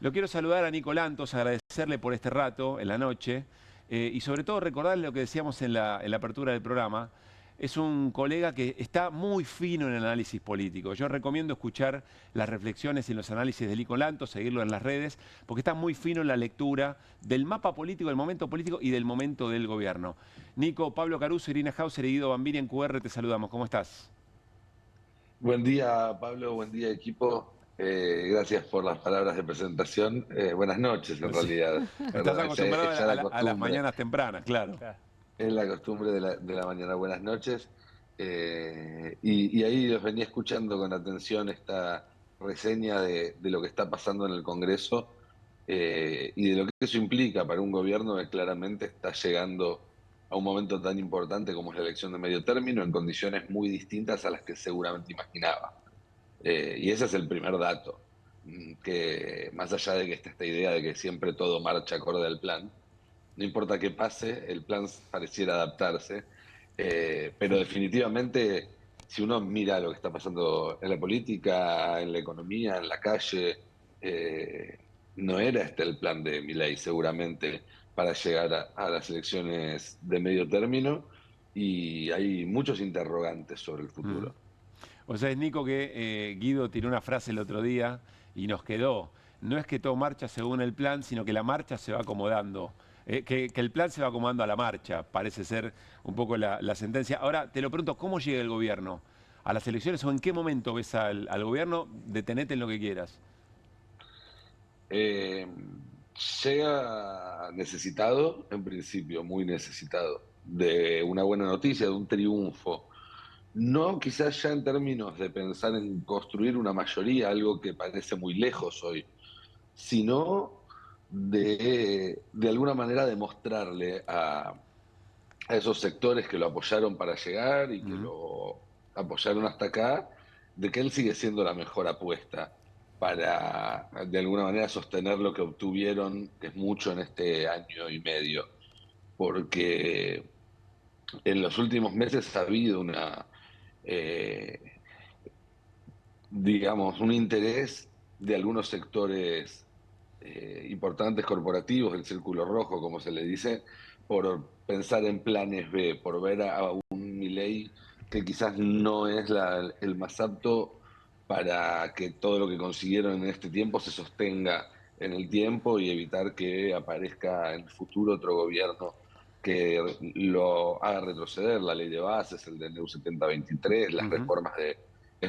Lo quiero saludar a Nico Lantos, agradecerle por este rato en la noche y sobre todo recordarle lo que decíamos en la apertura del programa. Es un colega que está muy fino en el análisis político. Yo recomiendo escuchar las reflexiones y los análisis de Nico Lantos, seguirlo en las redes, porque está muy fino en la lectura del mapa político, del momento político y del momento del gobierno. Nico, Pablo Caruso, Irina Hauser y Guido Bambini en QR, te saludamos. ¿Cómo estás? Buen día, Pablo. Buen día, equipo. Gracias por las palabras de presentación. Buenas noches, en realidad. Estás acostumbrado a las mañanas tempranas, claro. Es la costumbre de la mañana. Buenas noches. Y ahí los venía escuchando con atención esta reseña de lo que está pasando en el Congreso y de lo que eso implica para un gobierno que claramente está llegando a un momento tan importante como es la elección de medio término en condiciones muy distintas a las que seguramente imaginaba. Y ese es el primer dato, que más allá de que está esta idea de que siempre todo marcha acorde al plan, no importa qué pase, el plan pareciera adaptarse, pero definitivamente si uno mira lo que está pasando en la política, en la economía, en la calle, no era este el plan de Milei seguramente para llegar a las elecciones de medio término y hay muchos interrogantes sobre el futuro. O sea, es Nico que Guido tiró una frase el otro día y nos quedó. No es que todo marcha según el plan, sino que la marcha se va acomodando. Que el plan se va acomodando a la marcha, parece ser un poco la sentencia. Ahora, te lo pregunto, ¿cómo llega el gobierno a las elecciones o en qué momento ves al gobierno? Detenete en lo que quieras. Llega necesitado, en principio, muy necesitado, de una buena noticia, de un triunfo. No quizás ya en términos de pensar en construir una mayoría, algo que parece muy lejos hoy, sino de alguna manera demostrarle a esos sectores que lo apoyaron para llegar y que lo apoyaron hasta acá, de que él sigue siendo la mejor apuesta para de alguna manera sostener lo que obtuvieron, que es mucho en este año y medio, porque en los últimos meses ha habido digamos, un interés de algunos sectores importantes corporativos, el círculo rojo, como se le dice, por pensar en planes B, por ver a un Milei que quizás no es el más apto para que todo lo que consiguieron en este tiempo se sostenga en el tiempo y evitar que aparezca en el futuro otro gobierno que lo haga retroceder, la ley de bases, el DNU 7023, las reformas de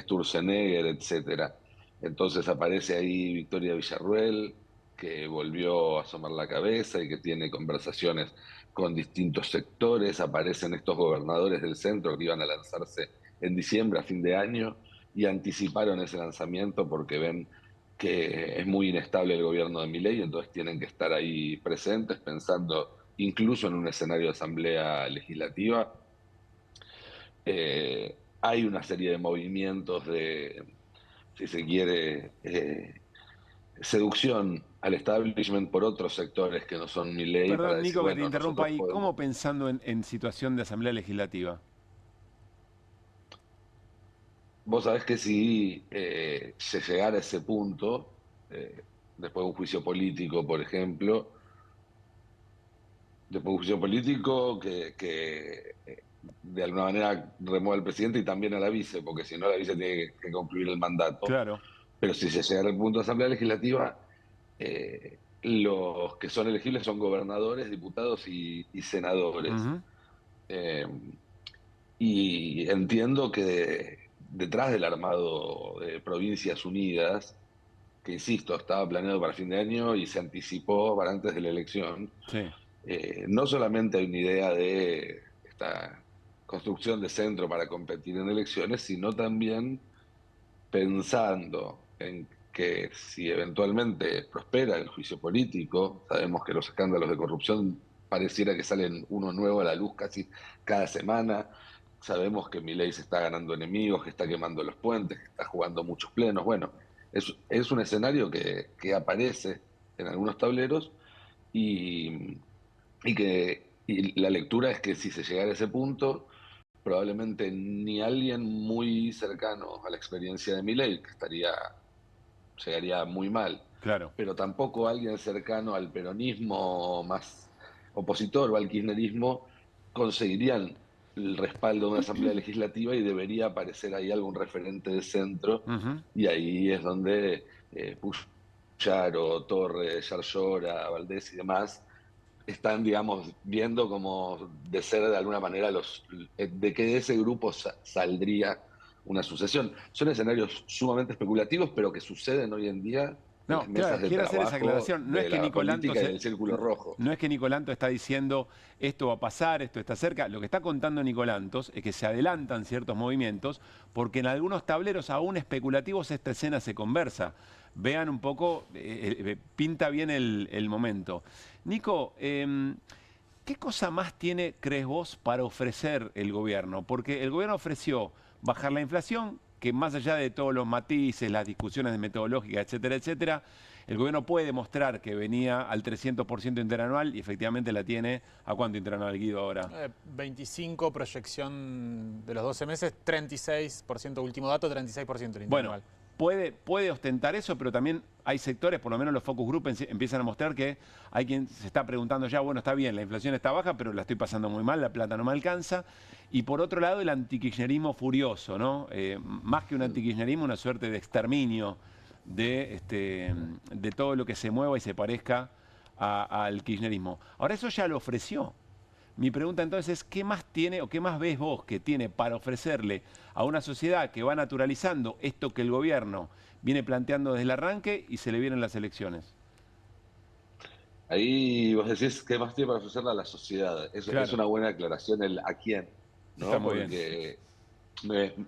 Sturzenegger, etcétera. Entonces aparece ahí Victoria Villarruel, que volvió a asomar la cabeza y que tiene conversaciones con distintos sectores. Aparecen estos gobernadores del centro que iban a lanzarse en diciembre, a fin de año, y anticiparon ese lanzamiento porque ven que es muy inestable el gobierno de Milei, entonces tienen que estar ahí presentes pensando incluso en un escenario de asamblea legislativa. Hay una serie de movimientos de, si se quiere, seducción al establishment por otros sectores que no son Milei. Perdón, Nico, que te interrumpa ahí. ¿Cómo pensando en situación de asamblea legislativa? Vos sabés que si se llegara a ese punto, después de un juicio político, por ejemplo, después de un juicio político que de alguna manera remueva al presidente y también a la vice, porque si no la vice tiene que concluir el mandato. Claro. Pero si se llega al punto de Asamblea Legislativa, los que son elegibles son gobernadores, diputados y senadores. Y entiendo que detrás del armado de Provincias Unidas, que insisto, estaba planeado para fin de año y se anticipó para antes de la elección, no solamente hay una idea de esta construcción de centro para competir en elecciones, sino también pensando en que si eventualmente prospera el juicio político, sabemos que los escándalos de corrupción pareciera que salen uno nuevo a la luz casi cada semana, sabemos que Milei se está ganando enemigos, que está quemando los puentes, que está jugando muchos plenos. Bueno, es un escenario que aparece en algunos tableros y la lectura es que si se llegara a ese punto, probablemente ni alguien muy cercano a la experiencia de Milei, que llegaría muy mal, pero tampoco alguien cercano al peronismo más opositor o al kirchnerismo conseguirían el respaldo de una asamblea legislativa y debería aparecer ahí algún referente de centro, y ahí es donde Puyaro, Torres, Yarlora, Valdés y demás están, digamos, viendo como de ser de alguna manera de que de ese grupo saldría una sucesión. Son escenarios sumamente especulativos, pero que suceden hoy en día. No, claro, quiero hacer esa aclaración. No es que Nicolanto del círculo rojo. No es que Nicolanto está diciendo esto va a pasar, esto está cerca. Lo que está contando Nicolantos es que se adelantan ciertos movimientos porque en algunos tableros aún especulativos esta escena se conversa. Vean un poco, pinta bien el momento. Nico, ¿qué cosa más tiene, crees vos, para ofrecer el gobierno? Porque el gobierno ofreció bajar la inflación, que más allá de todos los matices, las discusiones metodológicas, etcétera, etcétera, el gobierno puede demostrar que venía al 300% interanual y efectivamente la tiene. ¿A cuánto interanual, Guido, ahora? 25, proyección de los 12 meses, 36%, último dato, 36% interanual. Bueno, puede ostentar eso, pero también hay sectores, por lo menos los focus group empiezan a mostrar que hay quien se está preguntando ya, bueno, está bien, la inflación está baja, pero la estoy pasando muy mal, la plata no me alcanza. Y por otro lado, el antikirchnerismo furioso, ¿no? Más que un antikirchnerismo, una suerte de exterminio de todo lo que se mueva y se parezca al kirchnerismo. Ahora, eso ya lo ofreció. Mi pregunta entonces es, ¿qué más tiene o qué más ves vos que tiene para ofrecerle a una sociedad que va naturalizando esto que el gobierno viene planteando desde el arranque y se le vienen las elecciones? Ahí vos decís, ¿qué más tiene para ofrecerle a la sociedad? Eso es una buena aclaración, el a quién, ¿no? Está muy Porque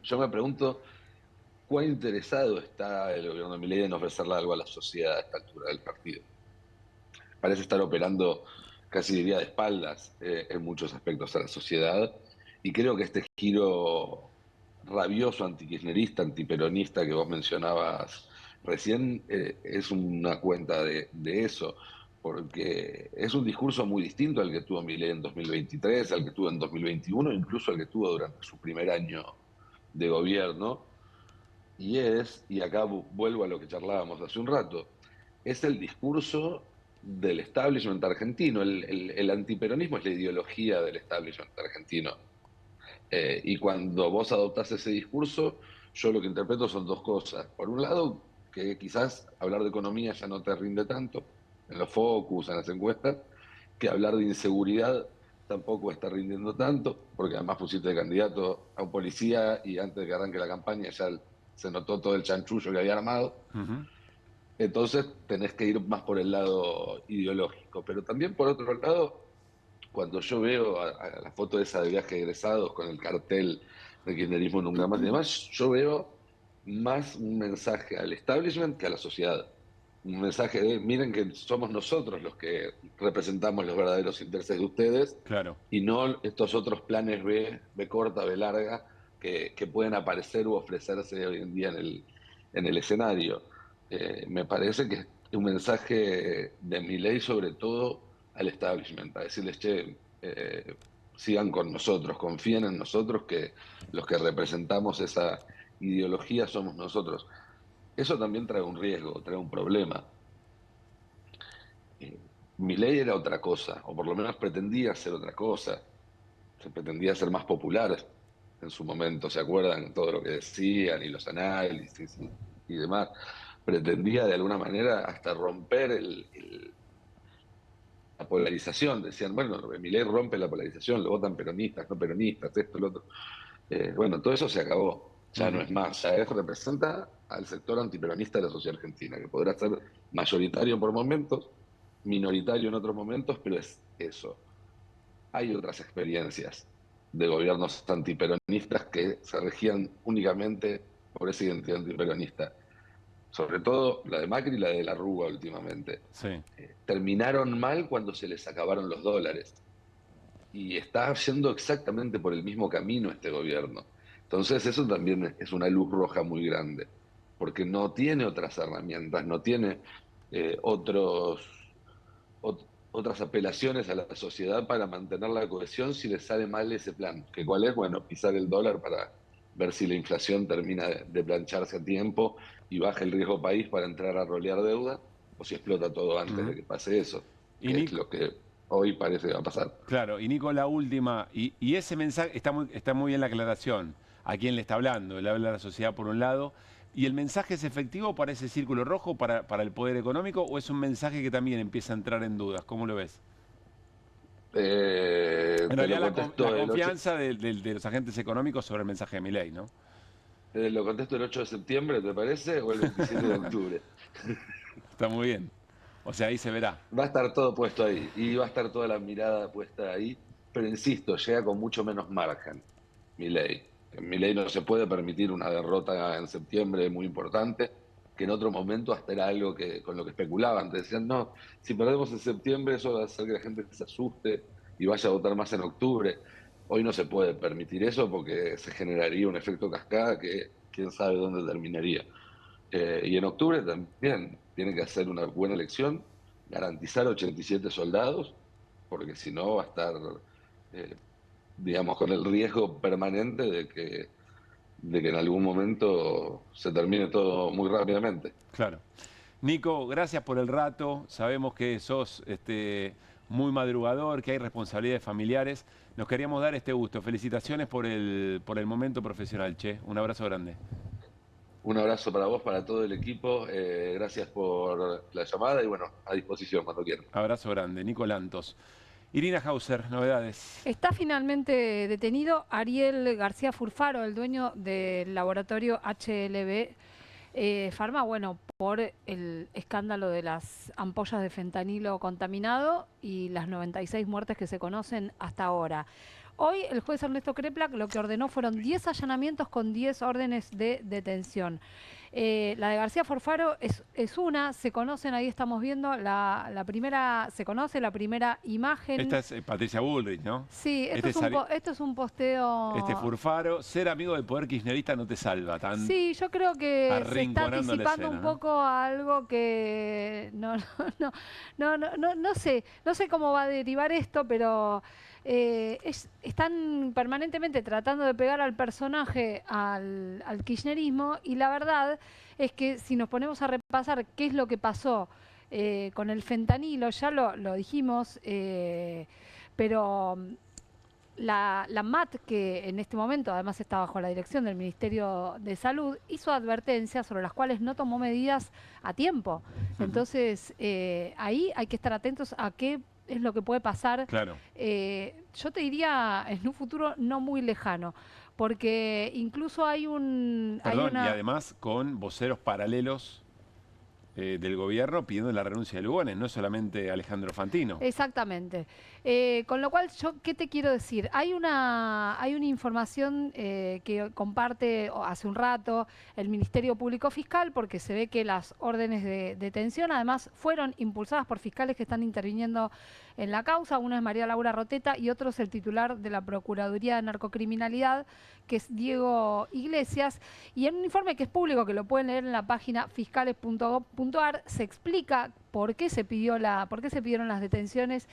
yo me pregunto, ¿cuán interesado está el gobierno de Milei en ofrecerle algo a la sociedad a esta altura del partido? Parece estar operando, casi diría, de espaldas en muchos aspectos a la sociedad, y creo que este giro rabioso, antikirchnerista, antiperonista que vos mencionabas recién es una cuenta de eso, porque es un discurso muy distinto al que tuvo Milei en 2023, al que tuvo en 2021, incluso al que tuvo durante su primer año de gobierno, y acá vuelvo a lo que charlábamos hace un rato, es el discurso del establishment argentino. El antiperonismo es la ideología del establishment argentino. Y cuando vos adoptás ese discurso, yo lo que interpreto son dos cosas. Por un lado, que quizás hablar de economía ya no te rinde tanto en los focus, en las encuestas, que hablar de inseguridad tampoco está rindiendo tanto, porque además pusiste de candidato a un policía y antes de que arranque la campaña ya se notó todo el chanchullo que había armado. Entonces tenés que ir más por el lado ideológico. Pero también por otro lado, cuando yo veo a la foto esa de viaje de egresados con el cartel de kirchnerismo nunca más y demás, yo veo más un mensaje al establishment que a la sociedad. Un mensaje de, miren que somos nosotros los que representamos los verdaderos intereses de ustedes, y no estos otros planes B corta, B larga, que pueden aparecer u ofrecerse hoy en día en el escenario. Me parece que es un mensaje de Milei sobre todo al establishment, a decirles, che, sigan con nosotros, confíen en nosotros, que los que representamos esa ideología somos nosotros. Eso también trae un riesgo, trae un problema. Milei era otra cosa, o por lo menos pretendía ser otra cosa. se pretendía ser más popular en su momento, ¿se acuerdan? Todo lo que decían y los análisis y demás. Pretendía de alguna manera hasta romper la polarización. Decían, bueno, Milei rompe la polarización, lo votan peronistas, no peronistas, esto, lo otro. Bueno, todo eso se acabó, ya no es más. Ya eso representa al sector antiperonista de la sociedad argentina, que podrá ser mayoritario por momentos, minoritario en otros momentos, pero es eso. Hay otras experiencias de gobiernos antiperonistas que se regían únicamente por esa identidad antiperonista. Sobre todo la de Macri y la de la Rúa últimamente. Sí. Terminaron mal cuando se les acabaron los dólares. Y está yendo exactamente por el mismo camino este gobierno. Entonces eso también es una luz roja muy grande, porque no tiene otras herramientas, no tiene otras apelaciones a la sociedad para mantener la cohesión si le sale mal ese plan. ¿Que cuál es? Bueno, pisar el dólar para ver si la inflación termina de plancharse a tiempo y baja el riesgo país para entrar a rolear deuda, o si explota todo antes de que pase eso, que es lo que hoy parece que va a pasar. Claro, y Nico, la última, y ese mensaje, está muy bien la aclaración, a quién le está hablando, le habla a la sociedad por un lado, ¿y el mensaje es efectivo para ese círculo rojo, para el poder económico, o es un mensaje que también empieza a entrar en dudas? ¿Cómo lo ves? En realidad la confianza de los agentes económicos sobre el mensaje de Milei, ¿no? ¿Lo contesto el 8 de septiembre, te parece, o el 27 de octubre? Está muy bien. O sea, ahí se verá. Va a estar todo puesto ahí, y va a estar toda la mirada puesta ahí, pero insisto, llega con mucho menos margen Milei. Milei no se puede permitir una derrota en septiembre muy importante, que en otro momento hasta era algo con lo que especulaban. Te decían, no, si perdemos en septiembre eso va a hacer que la gente se asuste y vaya a votar más en octubre. Hoy no se puede permitir eso porque se generaría un efecto cascada que quién sabe dónde terminaría. Y en octubre también tiene que hacer una buena elección, garantizar 87 soldados, porque si no va a estar, digamos, con el riesgo permanente de que en algún momento se termine todo muy rápidamente. Claro. Nico, gracias por el rato. Sabemos que sos muy madrugador, que hay responsabilidades familiares. Nos queríamos dar este gusto. Felicitaciones por el momento profesional, che. Un abrazo grande. Un abrazo para vos, para todo el equipo. Gracias por la llamada y bueno, a disposición cuando quieran. Abrazo grande. Nico Lantos. Irina Hauser, novedades. Está finalmente detenido Ariel García Furfaro, el dueño del laboratorio HLB Pharma, bueno, por el escándalo de las ampollas de fentanilo contaminado y las 96 muertes que se conocen hasta ahora. Hoy el juez Ernesto Kreplak lo que ordenó fueron 10 allanamientos con 10 órdenes de detención. La de García Furfaro es una, se conocen, ahí estamos viendo la primera, se conoce la primera imagen. Esta es Patricia Bullrich, ¿no? Sí, esto es un posteo. Furfaro, ser amigo del poder kirchnerista no te salva tan. Sí, yo creo que se está anticipando un poco a algo que no sé cómo va a derivar esto, pero están permanentemente tratando de pegar al personaje, al kirchnerismo, y la verdad es que si nos ponemos a repasar qué es lo que pasó con el fentanilo, ya lo dijimos, pero la MAT, que en este momento además está bajo la dirección del Ministerio de Salud, hizo advertencias sobre las cuales no tomó medidas a tiempo. Entonces, ahí hay que estar atentos a qué es lo que puede pasar. Claro. Yo te diría en un futuro no muy lejano, porque incluso hay un... Perdón, y además con voceros paralelos del gobierno pidiendo la renuncia de Lugones, no solamente Alejandro Fantino. Exactamente. Con lo cual, ¿qué te quiero decir? Hay una información que comparte hace un rato el Ministerio Público Fiscal, porque se ve que las órdenes de detención además fueron impulsadas por fiscales que están interviniendo en la causa. Uno es María Laura Roteta y otro es el titular de la Procuraduría de Narcocriminalidad, que es Diego Iglesias. Y en un informe que es público, que lo pueden leer en la página fiscales.gov.ar, se explica por qué se pidieron las detenciones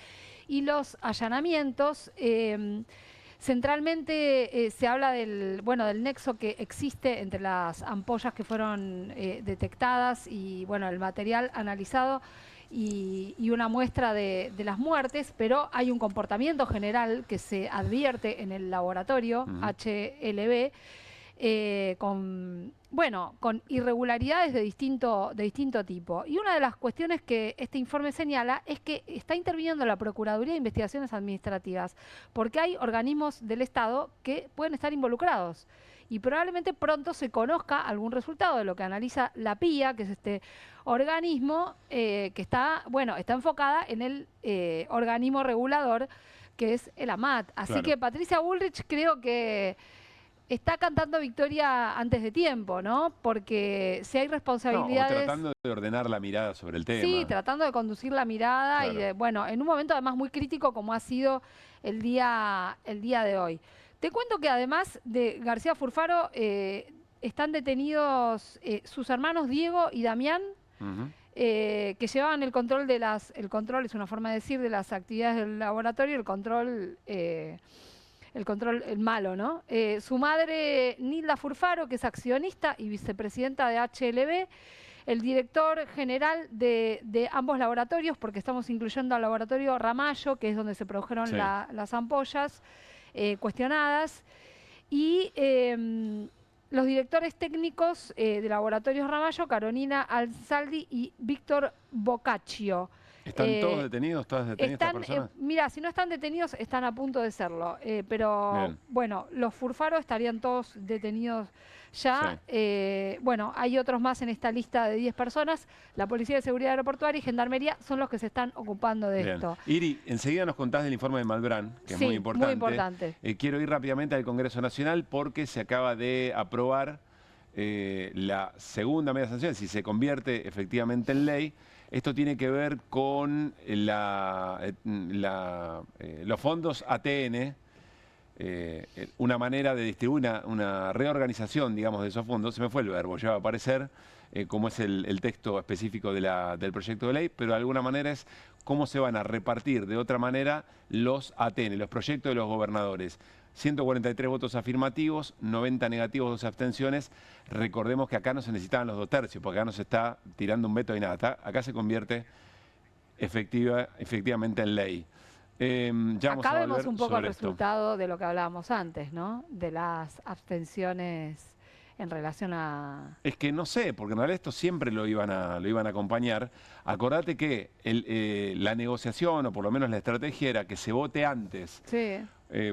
y los allanamientos. Centralmente se habla del nexo que existe entre las ampollas que fueron detectadas y bueno, el material analizado y una muestra de las muertes, pero hay un comportamiento general que se advierte en el laboratorio HLB con irregularidades de distinto tipo. Y una de las cuestiones que este informe señala es que está interviniendo la Procuraduría de Investigaciones Administrativas, porque hay organismos del Estado que pueden estar involucrados. Y probablemente pronto se conozca algún resultado de lo que analiza la PIA, que es este organismo que está enfocada en el organismo regulador, que es el AMAT. Así que Patricia Bullrich creo que está cantando victoria antes de tiempo, ¿no? Porque si hay responsabilidades... o tratando de ordenar la mirada sobre el tema. Sí, tratando de conducir la mirada y en un momento además muy crítico como ha sido el día de hoy. Te cuento que además de García Furfaro están detenidos sus hermanos Diego y Damián, que llevaban el control es una forma de decir, de las actividades del laboratorio, el control malo, ¿no? Su madre Nilda Furfaro, que es accionista y vicepresidenta de HLB, el director general de ambos laboratorios, porque estamos incluyendo al laboratorio Ramallo, que es donde se produjeron las ampollas cuestionadas, y los directores técnicos de laboratorios Ramallo, Carolina Ansaldi y Víctor Boccaccio. ¿Están todos detenidos, todas detenidas estas personas? Mira, si no están detenidos, están a punto de serlo. Pero, los Furfaro estarían todos detenidos ya. Hay otros más en esta lista de 10 personas. La Policía de Seguridad Aeroportuaria y Gendarmería son los que se están ocupando de esto. Iri, enseguida nos contás del informe de Malbrán, que es muy importante. Muy importante. Quiero ir rápidamente al Congreso Nacional porque se acaba de aprobar la segunda media sanción, si se convierte efectivamente en ley. Esto tiene que ver con los fondos ATN, una manera de distribuir una reorganización, digamos, de esos fondos. Se me fue el verbo, ya va a aparecer cómo es el texto específico del proyecto de ley, pero de alguna manera es cómo se van a repartir de otra manera los ATN, los proyectos de los gobernadores. 143 votos afirmativos, 90 negativos, 2 abstenciones. Recordemos que acá no se necesitaban los 2 tercios, porque acá no se está tirando un veto y nada. Acá se convierte efectivamente en ley. Acá vemos un poco el resultado de lo que hablábamos antes, ¿no? De las abstenciones en relación a... Es que no sé, porque en realidad esto siempre lo iban a acompañar. Acordate que la negociación, o por lo menos la estrategia, era que se vote antes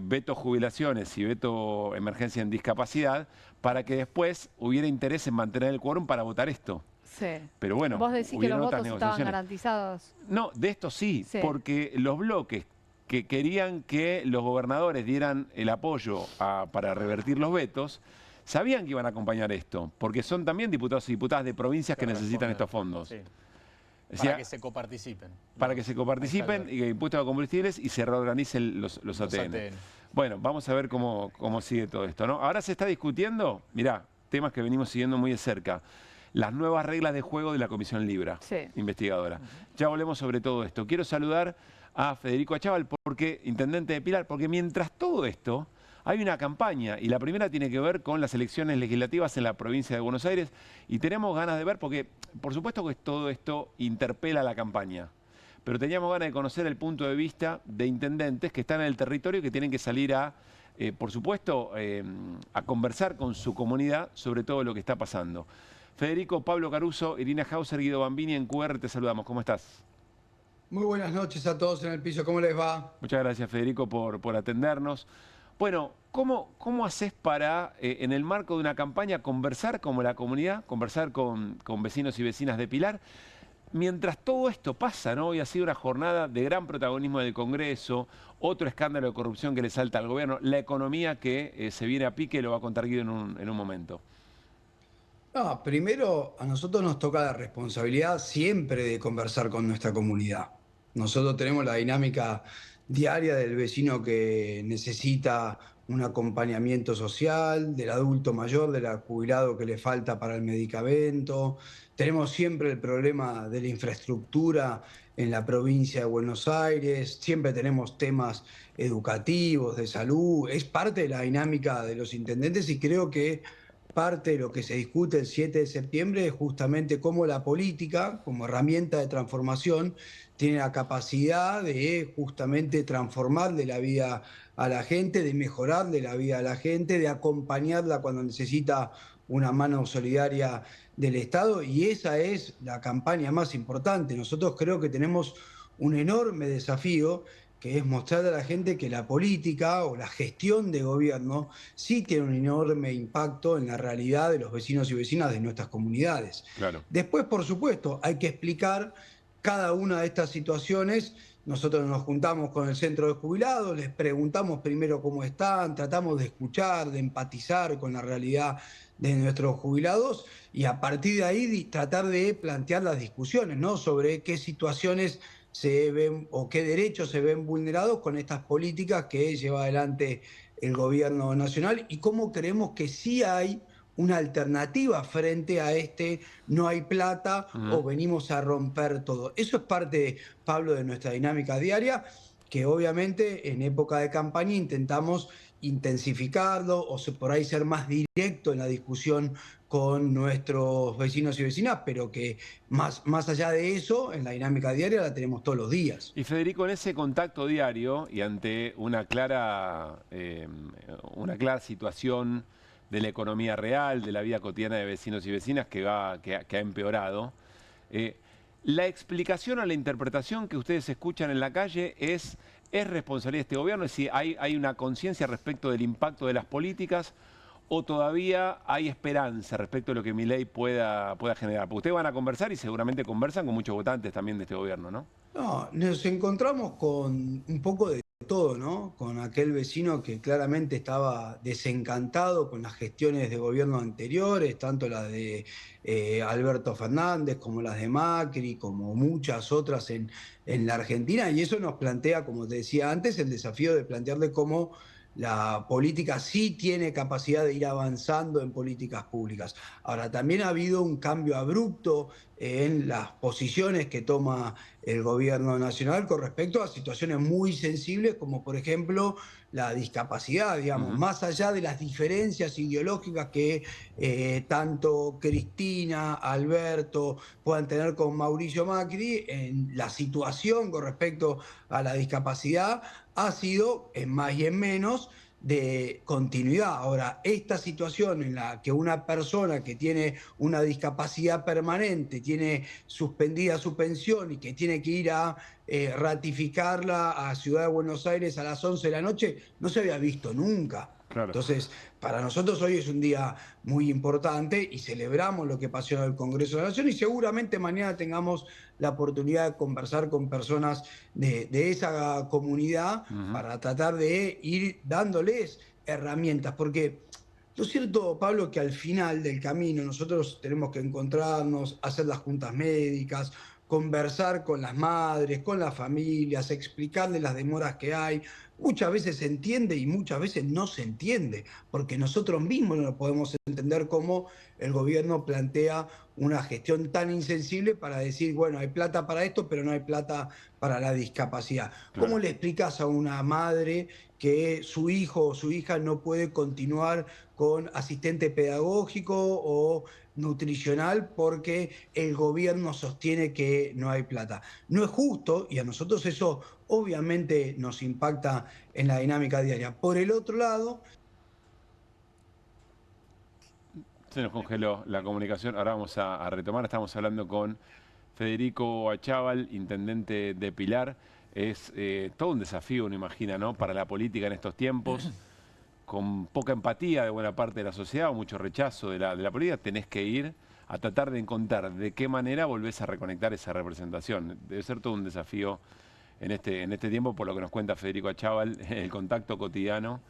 veto jubilaciones y veto emergencia en discapacidad, para que después hubiera interés en mantener el quórum para votar esto. Sí. Pero bueno, ¿vos decís que los votos estaban garantizados? No, de esto sí, porque los bloques que querían que los gobernadores dieran el apoyo para revertir los vetos, sabían que iban a acompañar esto, porque son también diputados y diputadas de provincias que necesitan estos fondos. Sí. Para que se coparticipen. Para que se coparticipen y que impuestos a combustibles y se reorganicen los ATN. Bueno, vamos a ver cómo sigue todo esto, ¿no? Ahora se está discutiendo, mirá, temas que venimos siguiendo muy de cerca. Las nuevas reglas de juego de la Comisión Libra, investigadora. Ya volvemos sobre todo esto. Quiero saludar a Federico Achával, intendente de Pilar, porque mientras todo esto, hay una campaña, y la primera tiene que ver con las elecciones legislativas en la provincia de Buenos Aires, y tenemos ganas de ver, porque por supuesto que todo esto interpela la campaña, pero teníamos ganas de conocer el punto de vista de intendentes que están en el territorio y que tienen que salir por supuesto, a conversar con su comunidad sobre todo lo que está pasando. Federico, Pablo Caruso, Irina Hauser, Guido Bambini, en QR te saludamos. ¿Cómo estás? Muy buenas noches a todos en el piso. ¿Cómo les va? Muchas gracias, Federico, por atendernos. Bueno, ¿cómo haces para, en el marco de una campaña, conversar como la comunidad, conversar con vecinos y vecinas de Pilar, mientras todo esto pasa, ¿no? Hoy ha sido una jornada de gran protagonismo del Congreso, otro escándalo de corrupción que le salta al gobierno, la economía que se viene a pique, lo va a contar Guido en un momento. No, primero a nosotros nos toca la responsabilidad siempre de conversar con nuestra comunidad. Nosotros tenemos la dinámica diaria del vecino que necesita un acompañamiento social, del adulto mayor, del jubilado que le falta para el medicamento. Tenemos siempre el problema de la infraestructura en la provincia de Buenos Aires, siempre tenemos temas educativos, de salud. Es parte de la dinámica de los intendentes y creo que parte de lo que se discute el 7 de septiembre es justamente cómo la política, como herramienta de transformación, tiene la capacidad de justamente transformarle la vida a la gente, de mejorarle la vida a la gente, de acompañarla cuando necesita una mano solidaria del Estado, y esa es la campaña más importante. Nosotros creo que tenemos un enorme desafío, que es mostrar a la gente que la política o la gestión de gobierno sí tiene un enorme impacto en la realidad de los vecinos y vecinas de nuestras comunidades. Claro. Después, por supuesto, hay que explicar cada una de estas situaciones. Nosotros nos juntamos con el centro de jubilados, les preguntamos primero cómo están, tratamos de escuchar, de empatizar con la realidad de nuestros jubilados y a partir de ahí tratar de plantear las discusiones, ¿no?, sobre qué situaciones se ven o qué derechos se ven vulnerados con estas políticas que lleva adelante el gobierno nacional y cómo creemos que sí hay una alternativa frente a no hay plata o venimos a romper todo. Eso es parte, Pablo, de nuestra dinámica diaria, que obviamente en época de campaña intentamos intensificarlo o por ahí ser más directo en la discusión con nuestros vecinos y vecinas, pero que más allá de eso, en la dinámica diaria la tenemos todos los días. Y Federico, en ese contacto diario y ante una clara situación de la economía real, de la vida cotidiana de vecinos y vecinas que ha empeorado, la explicación o la interpretación que ustedes escuchan en la calle es responsabilidad de este gobierno, es decir, hay una conciencia respecto del impacto de las políticas o todavía hay esperanza respecto de lo que Milei pueda generar. Porque ustedes van a conversar y seguramente conversan con muchos votantes también de este gobierno, ¿no? No, nos encontramos con un poco de todo, ¿no? Con aquel vecino que claramente estaba desencantado con las gestiones de gobierno anteriores, tanto las de Alberto Fernández como las de Macri, como muchas otras en la Argentina, y eso nos plantea, como te decía antes, el desafío de plantearle cómo la política sí tiene capacidad de ir avanzando en políticas públicas. Ahora, también ha habido un cambio abrupto en las posiciones que toma el gobierno nacional con respecto a situaciones muy sensibles, como por ejemplo la discapacidad, digamos, más allá de las diferencias ideológicas que tanto Cristina, Alberto puedan tener con Mauricio Macri, en la situación con respecto a la discapacidad ha sido en más y en menos de continuidad. Ahora, esta situación en la que una persona que tiene una discapacidad permanente, tiene suspendida su pensión y que tiene que ir a ratificarla a Ciudad de Buenos Aires a las 11 de la noche, no se había visto nunca. Claro. Entonces, para nosotros hoy es un día muy importante y celebramos lo que pasó en el Congreso de la Nación y seguramente mañana tengamos la oportunidad de conversar con personas de esa comunidad para tratar de ir dándoles herramientas. Porque lo cierto, Pablo, que al final del camino nosotros tenemos que encontrarnos, hacer las juntas médicas, conversar con las madres, con las familias, explicarles las demoras que hay. Muchas veces se entiende y muchas veces no se entiende, porque nosotros mismos no podemos entender cómo el gobierno plantea una gestión tan insensible para decir, bueno, hay plata para esto, pero no hay plata para la discapacidad. Claro. ¿Cómo le explicas a una madre que su hijo o su hija no puede continuar con asistente pedagógico o nutricional porque el gobierno sostiene que no hay plata? No es justo y a nosotros eso obviamente nos impacta en la dinámica diaria. Por el otro lado... Se nos congeló la comunicación, ahora vamos a retomar. Estamos hablando con Federico Achával, intendente de Pilar. Es todo un desafío, uno imagina, ¿no?, para la política en estos tiempos, con poca empatía de buena parte de la sociedad o mucho rechazo de la política. Tenés que ir a tratar de encontrar de qué manera volvés a reconectar esa representación. Debe ser todo un desafío en este tiempo, por lo que nos cuenta Federico Achával, el contacto cotidiano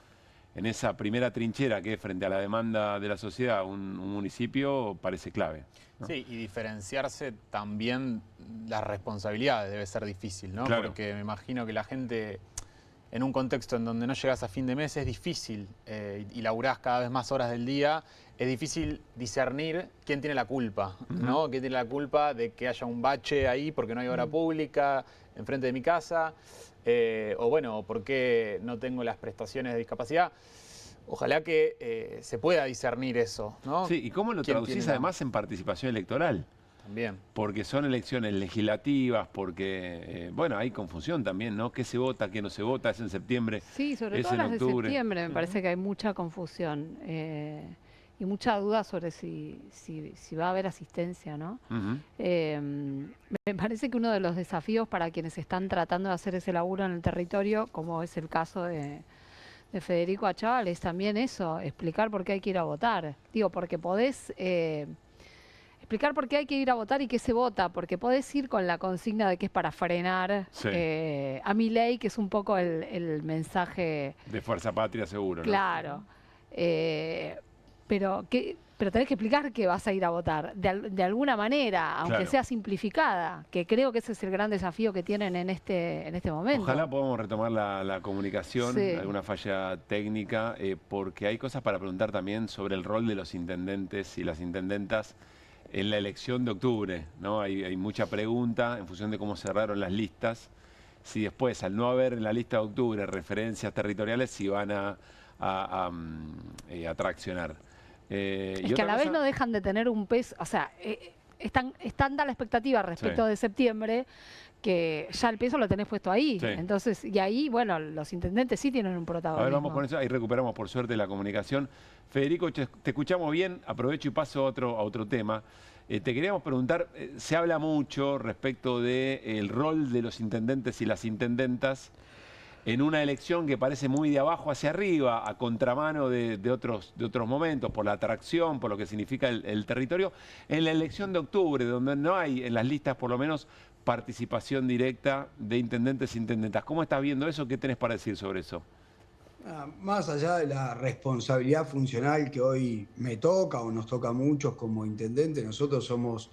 en esa primera trinchera que es frente a la demanda de la sociedad, un municipio parece clave, ¿no? Sí, y diferenciarse también las responsabilidades debe ser difícil, ¿no? Claro. Porque me imagino que la gente, en un contexto en donde no llegas a fin de mes, es difícil y laburás cada vez más horas del día, es difícil discernir quién tiene la culpa, ¿no? ¿Quién tiene la culpa de que haya un bache ahí porque no hay obra pública enfrente de mi casa? O bueno, ¿por qué no tengo las prestaciones de discapacidad? Ojalá que se pueda discernir eso, ¿no? Sí, ¿y cómo lo traducís además en participación electoral? También. Porque son elecciones legislativas, porque, bueno, hay confusión también, ¿no? ¿Qué se vota, qué no se vota? ¿Es en septiembre? Sí, sobre ¿Es todo en las de octubre? septiembre me parece que hay mucha confusión y mucha duda sobre si va a haber asistencia, ¿no? Me parece que uno de los desafíos para quienes están tratando de hacer ese laburo en el territorio, como es el caso de Federico Achával, es también eso, explicar por qué hay que ir a votar. Digo, porque podés explicar por qué hay que ir a votar y qué se vota, porque podés ir con la consigna de que es para frenar a Milei, que es un poco el mensaje... De Fuerza Patria, seguro, ¿no? Claro. Pero tenés que explicar que vas a ir a votar, de alguna manera, aunque sea simplificada, que creo que ese es el gran desafío que tienen en este momento. Ojalá podamos retomar la comunicación, alguna falla técnica, porque hay cosas para preguntar también sobre el rol de los intendentes y las intendentas en la elección de octubre, ¿no? Hay mucha pregunta en función de cómo cerraron las listas, si después, al no haber en la lista de octubre referencias territoriales, si van a traccionar. Es que a la vez no dejan de tener un peso, o sea, es tanta la expectativa respecto de septiembre que ya el peso lo tenés puesto ahí. Entonces, y ahí, bueno, los intendentes sí tienen un protagonismo. A ver, vamos con eso, ahí recuperamos por suerte la comunicación. Federico, te escuchamos bien, aprovecho y paso a otro tema. Te queríamos preguntar, se habla mucho respecto del rol de los intendentes y las intendentas en una elección que parece muy de abajo hacia arriba, a contramano de otros momentos, por la atracción, por lo que significa el territorio, en la elección de octubre, donde no hay en las listas por lo menos participación directa de intendentes e intendentas. ¿Cómo estás viendo eso? ¿Qué tenés para decir sobre eso? Más allá de la responsabilidad funcional que hoy me toca o nos toca a muchos como intendente, nosotros somos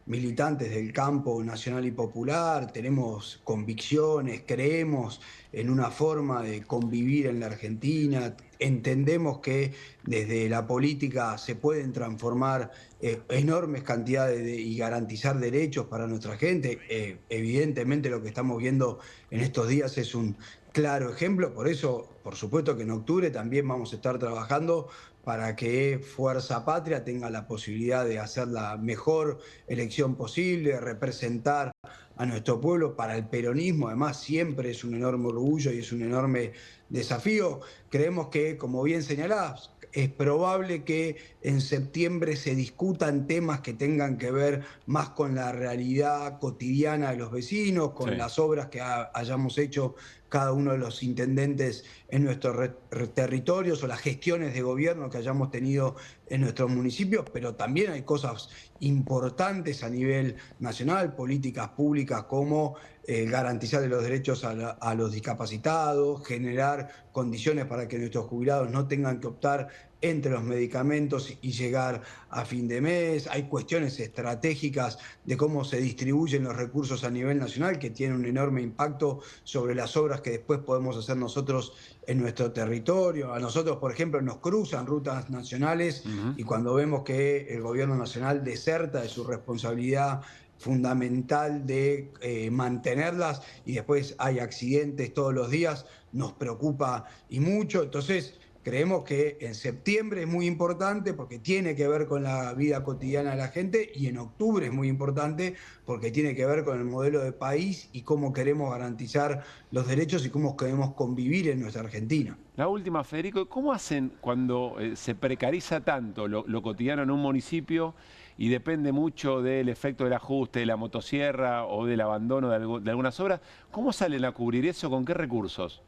militantes del campo nacional y popular, tenemos convicciones, creemos en una forma de convivir en la Argentina, entendemos que desde la política se pueden transformar enormes cantidades y garantizar derechos para nuestra gente. Evidentemente lo que estamos viendo en estos días es un claro ejemplo, por eso, por supuesto que en octubre también vamos a estar trabajando para que Fuerza Patria tenga la posibilidad de hacer la mejor elección posible, representar a nuestro pueblo. Para el peronismo, además, siempre es un enorme orgullo y es un enorme desafío. Creemos que, como bien señalás, es probable que en septiembre se discutan temas que tengan que ver más con la realidad cotidiana de los vecinos, con las obras que hayamos hecho cada uno de los intendentes en nuestros territorios o las gestiones de gobierno que hayamos tenido en nuestros municipios, pero también hay cosas importantes a nivel nacional, políticas públicas como garantizar los derechos a los discapacitados, generar condiciones para que nuestros jubilados no tengan que optar entre los medicamentos y llegar a fin de mes. Hay cuestiones estratégicas de cómo se distribuyen los recursos a nivel nacional que tienen un enorme impacto sobre las obras que después podemos hacer nosotros en nuestro territorio. A nosotros, por ejemplo, nos cruzan rutas nacionales y cuando vemos que el gobierno nacional deserta de su responsabilidad fundamental de mantenerlas y después hay accidentes todos los días, nos preocupa y mucho. Entonces, creemos que en septiembre es muy importante porque tiene que ver con la vida cotidiana de la gente y en octubre es muy importante porque tiene que ver con el modelo de país y cómo queremos garantizar los derechos y cómo queremos convivir en nuestra Argentina. La última, Federico, ¿cómo hacen cuando se precariza tanto lo cotidiano en un municipio y depende mucho del efecto del ajuste de la motosierra o del abandono de algunas obras? ¿Cómo salen a cubrir eso? ¿Con qué recursos?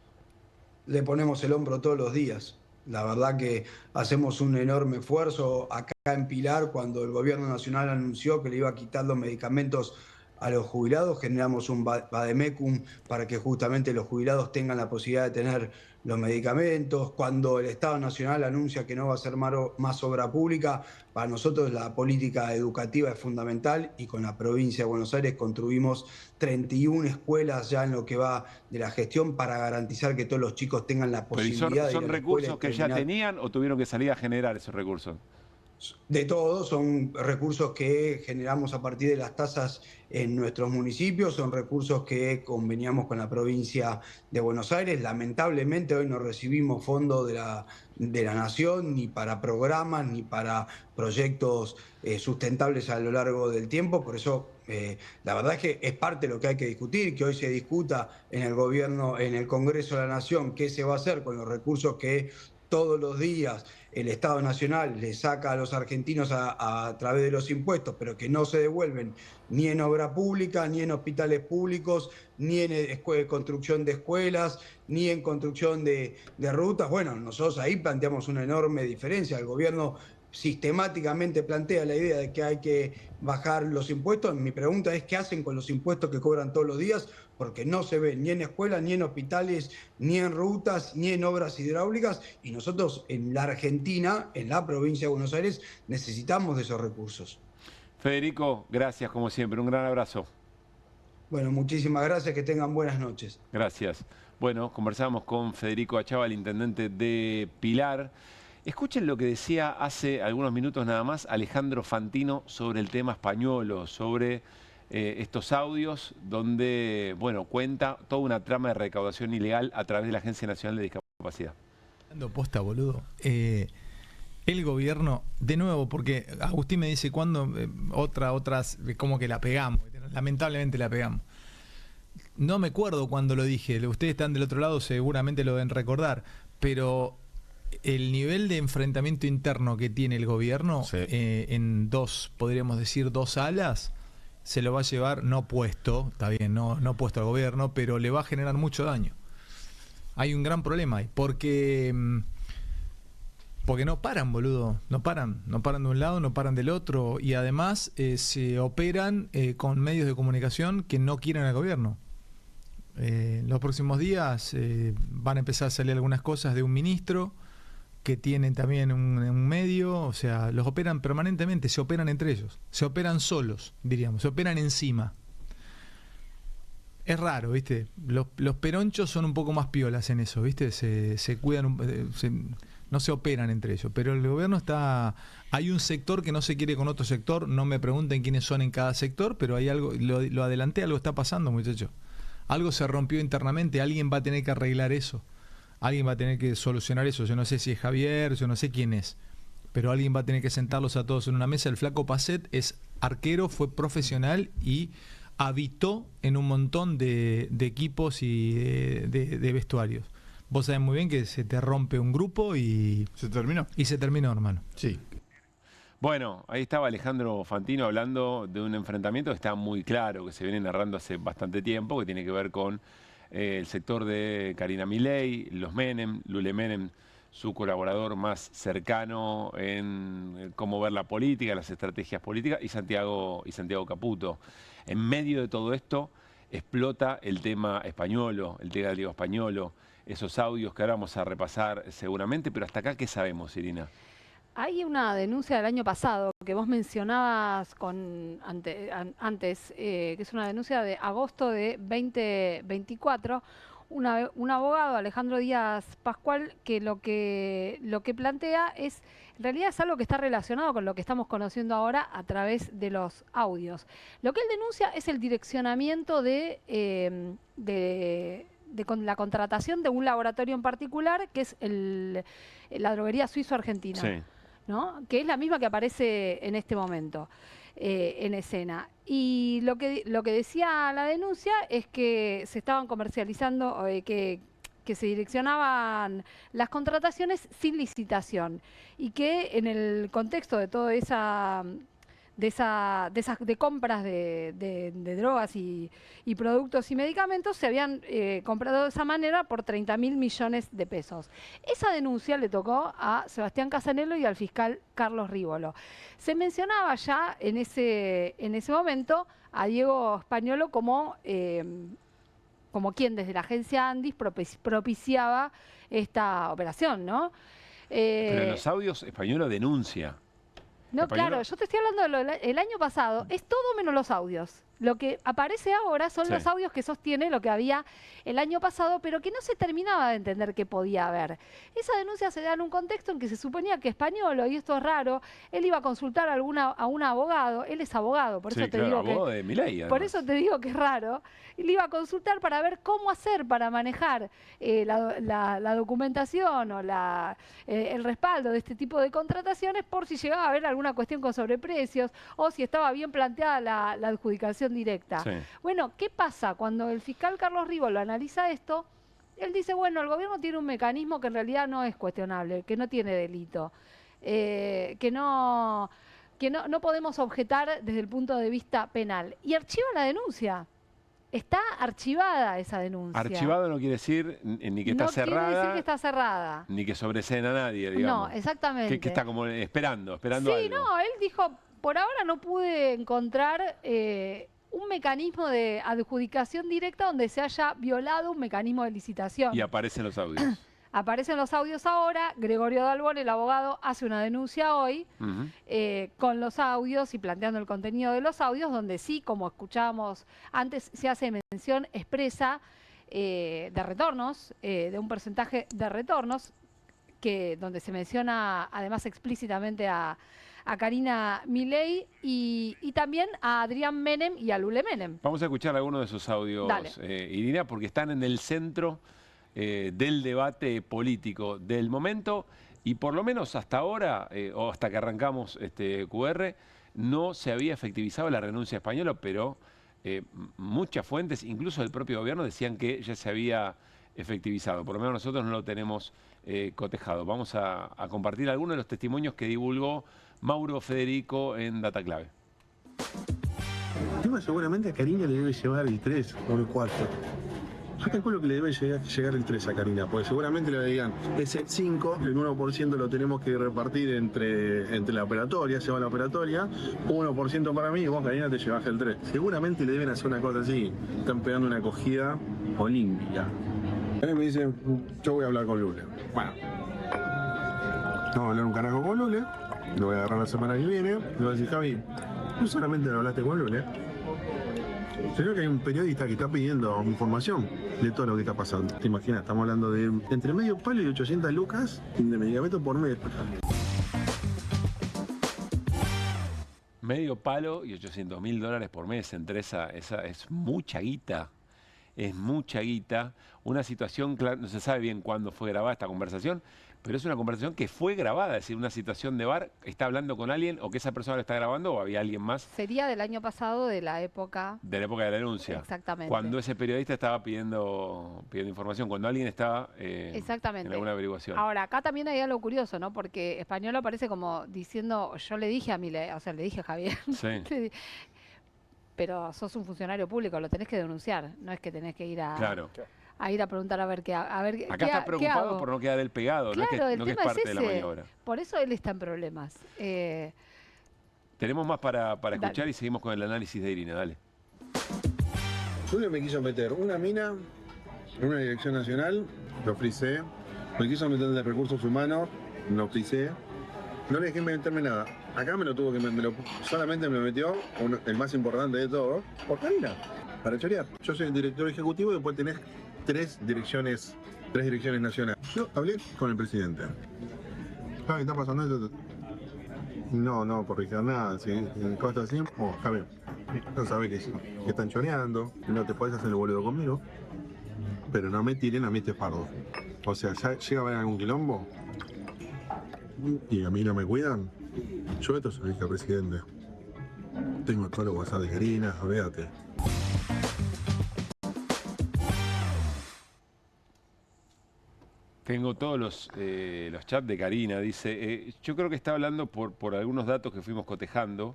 Le ponemos el hombro todos los días. La verdad que hacemos un enorme esfuerzo acá en Pilar cuando el gobierno nacional anunció que le iba a quitar los medicamentos a los jubilados, generamos un vademecum para que justamente los jubilados tengan la posibilidad de tener los medicamentos. Cuando el Estado Nacional anuncia que no va a hacer más obra pública, para nosotros la política educativa es fundamental y con la provincia de Buenos Aires construimos 31 escuelas ya en lo que va de la gestión para garantizar que todos los chicos tengan la posibilidad de ir a la escuela. ¿Son recursos que ya tenían o tuvieron que salir a generar esos recursos? de todo, son recursos que generamos a partir de las tasas en nuestros municipios, son recursos que conveniamos con la provincia de Buenos Aires. Lamentablemente hoy no recibimos fondos de la Nación, ni para programas, ni para proyectos sustentables a lo largo del tiempo. Por eso la verdad es que es parte de lo que hay que discutir, que hoy se discuta en el gobierno, en el Congreso de la Nación, qué se va a hacer con los recursos que todos los días el Estado Nacional le saca a los argentinos a través de los impuestos, pero que no se devuelven ni en obra pública, ni en hospitales públicos, ni en construcción de escuelas, ni en construcción de rutas. Bueno, nosotros ahí planteamos una enorme diferencia. El gobierno sistemáticamente plantea la idea de que hay que bajar los impuestos. Mi pregunta es, ¿qué hacen con los impuestos que cobran todos los días? Porque no se ve ni en escuelas, ni en hospitales, ni en rutas, ni en obras hidráulicas, y nosotros en la Argentina, en la provincia de Buenos Aires, necesitamos de esos recursos. Federico, gracias como siempre, un gran abrazo. Bueno, muchísimas gracias, que tengan buenas noches. Gracias. Bueno, conversamos con Federico Achava, el intendente de Pilar. Escuchen lo que decía hace algunos minutos nada más Alejandro Fantino sobre el tema Spañolo, sobre estos audios donde, bueno, cuenta toda una trama de recaudación ilegal a través de la Agencia Nacional de Discapacidad. Dando posta, boludo. El gobierno, de nuevo, porque Agustín me dice cuándo otras, como que la pegamos, lamentablemente la pegamos. No me acuerdo cuándo lo dije, ustedes están del otro lado, seguramente lo deben recordar, pero el nivel de enfrentamiento interno que tiene el gobierno, sí, en podríamos decir, dos alas, se lo va a llevar, no puesto, está bien, no puesto al gobierno, pero le va a generar mucho daño. Hay un gran problema ahí, porque no paran, boludo, no paran de un lado, no paran del otro, y además se operan con medios de comunicación que no quieren al gobierno. Los próximos días van a empezar a salir algunas cosas de un ministro que tienen también un medio, o sea, los operan permanentemente, se operan entre ellos, se operan solos, diríamos, se operan encima. Es raro, ¿viste? Los peronchos son un poco más piolas en eso, ¿viste? Se cuidan, no se operan entre ellos, pero el gobierno está... Hay un sector que no se quiere con otro sector, no me pregunten quiénes son en cada sector, pero hay algo, lo adelanté, algo está pasando, muchachos. Algo se rompió internamente, alguien va a tener que arreglar eso. Alguien va a tener que solucionar eso. Yo no sé si es Javier, yo no sé quién es, pero alguien va a tener que sentarlos a todos en una mesa. El flaco Pacet es arquero, fue profesional y habitó en un montón de equipos y de vestuarios. Vos sabés muy bien que se te rompe un grupo y... ¿Se terminó? Y se terminó, hermano. Sí. Bueno, ahí estaba Alejandro Fantino hablando de un enfrentamiento que está muy claro, que se viene narrando hace bastante tiempo, que tiene que ver con el sector de Karina Milei, los Menem, Lule Menem, su colaborador más cercano en cómo ver la política, las estrategias políticas, y Santiago Caputo. En medio de todo esto explota el tema Spañolo, el tema del Diego Spañolo, esos audios que ahora vamos a repasar seguramente, pero hasta acá, ¿qué sabemos, Irina? Hay una denuncia del año pasado que vos mencionabas antes, que es una denuncia de agosto de 2024. Un abogado, Alejandro Díaz Pascual, que lo que plantea es, en realidad es algo que está relacionado con lo que estamos conociendo ahora a través de los audios. Lo que él denuncia es el direccionamiento de la contratación de un laboratorio en particular, que es la droguería Suizo-Argentina. Sí. ¿No? Que es la misma que aparece en este momento en escena. Y lo que decía la denuncia es que se estaban comercializando, que se direccionaban las contrataciones sin licitación y que en el contexto de toda de compras de drogas y productos y medicamentos se habían comprado de esa manera por 30.000 millones de pesos. Esa denuncia le tocó a Sebastián Casanello y al fiscal Carlos Rívolo. Se mencionaba ya en ese momento a Diego Spañolo como quien desde la agencia Andis propiciaba esta operación, ¿no? Pero en los audios Spañolo denuncia. No, claro, yo te estoy hablando del año pasado, es todo menos los audios. Lo que aparece ahora son los audios que sostiene lo que había el año pasado, pero que no se terminaba de entender que podía haber. Esa denuncia se da en un contexto en que se suponía que Españolo, y esto es raro, él iba a consultar a un abogado, él es abogado, por eso te digo abogado de Milei, por eso te digo que es raro, y le iba a consultar para ver cómo hacer para manejar la documentación o el respaldo de este tipo de contrataciones por si llegaba a haber alguna cuestión con sobreprecios o si estaba bien planteada la adjudicación directa. Sí. Bueno, ¿qué pasa? Cuando el fiscal Carlos Rivolo lo analiza esto, él dice, bueno, el gobierno tiene un mecanismo que en realidad no es cuestionable, que no tiene delito, que no podemos objetar desde el punto de vista penal. Y archiva la denuncia. Está archivada esa denuncia. Archivado no quiere decir ni que está cerrada. No quiere decir que está cerrada. Ni que sobreseen a nadie, digamos. No, exactamente. Que está como esperando sí, algo. No, él dijo, por ahora no pude encontrar un mecanismo de adjudicación directa donde se haya violado un mecanismo de licitación. Y aparecen los audios. Aparecen los audios ahora, Gregorio Dalbón, el abogado, hace una denuncia hoy con los audios y planteando el contenido de los audios, donde sí, como escuchábamos antes, se hace mención expresa de retornos, de un porcentaje de retornos, donde se menciona además explícitamente a Karina Milei y también a Adrián Menem y a Lule Menem. Vamos a escuchar algunos de esos audios, Irina, porque están en el centro del debate político del momento y por lo menos hasta ahora, o hasta que arrancamos este QR, no se había efectivizado la renuncia española, pero muchas fuentes, incluso del propio gobierno, decían que ya se había efectivizado. Por lo menos nosotros no lo tenemos cotejado. Vamos a compartir algunos de los testimonios que divulgó Mauro Federico en Data Clave. Seguramente a Karina le debe llevar el 3 o el 4. Yo calculo que le debe llegar el 3 a Karina, porque seguramente le digan, es el 5, el 1% lo tenemos que repartir entre la operatoria, se va a la operatoria, 1% para mí y vos, Karina, te llevas el 3. Seguramente le deben hacer una cosa así, están pegando una acogida olímpica. A mí me dicen, yo voy a hablar con Lule. Bueno, vamos a hablar un carajo con Lule, lo voy a agarrar la semana que viene, le voy a decir, Javi, tú solamente lo hablaste con Lule. Creo que hay un periodista que está pidiendo información de todo lo que está pasando. Te imaginas, estamos hablando de entre medio palo y 800 lucas de medicamentos por mes. Medio palo y $800.000 por mes entre esa es mucha guita. Es mucha guita. Una situación, no se sabe bien cuándo fue grabada esta conversación, pero es una conversación que fue grabada, es decir, una situación de bar, está hablando con alguien o que esa persona lo está grabando o había alguien más. Sería del año pasado, de la época... De la época de la denuncia. Exactamente. Cuando ese periodista estaba pidiendo información, cuando alguien estaba Exactamente. en alguna averiguación. Ahora, acá también hay algo curioso, ¿no? Porque Españolo aparece como diciendo, yo le dije a Milei, o sea, le dije a Javier, sí. Pero sos un funcionario público, lo tenés que denunciar, no es que tenés que ir a... Claro. A ir a preguntar a ver qué Acá está preocupado por no quedar él pegado, claro, no que es parte de la maniobra. Por eso él está en problemas. Tenemos más para escuchar y seguimos con el análisis de Irina, dale. Julio me quiso meter una mina en una dirección nacional, lo frisé. Me quiso meter de recursos humanos, lo frisé. No le dejé meterme nada. Acá me lo tuvo que solamente me lo metió el más importante de todo, por Karina, para chorear. Yo soy el director ejecutivo y después tenés tres direcciones nacionales. Yo hablé con el presidente. Javi, ¿está pasando esto? No corrigir nada. Si cosas así, Javi, no sabés que están choreando, no te podés hacer el boludo conmigo, pero no me tiren a mí este fardo. O sea, ya llega a haber algún quilombo y a mí no me cuidan. Yo esto se lo dije al presidente. Tengo todo los WhatsApp de Karina, véate. Tengo todos los chats de Karina, dice. Yo creo que está hablando por algunos datos que fuimos cotejando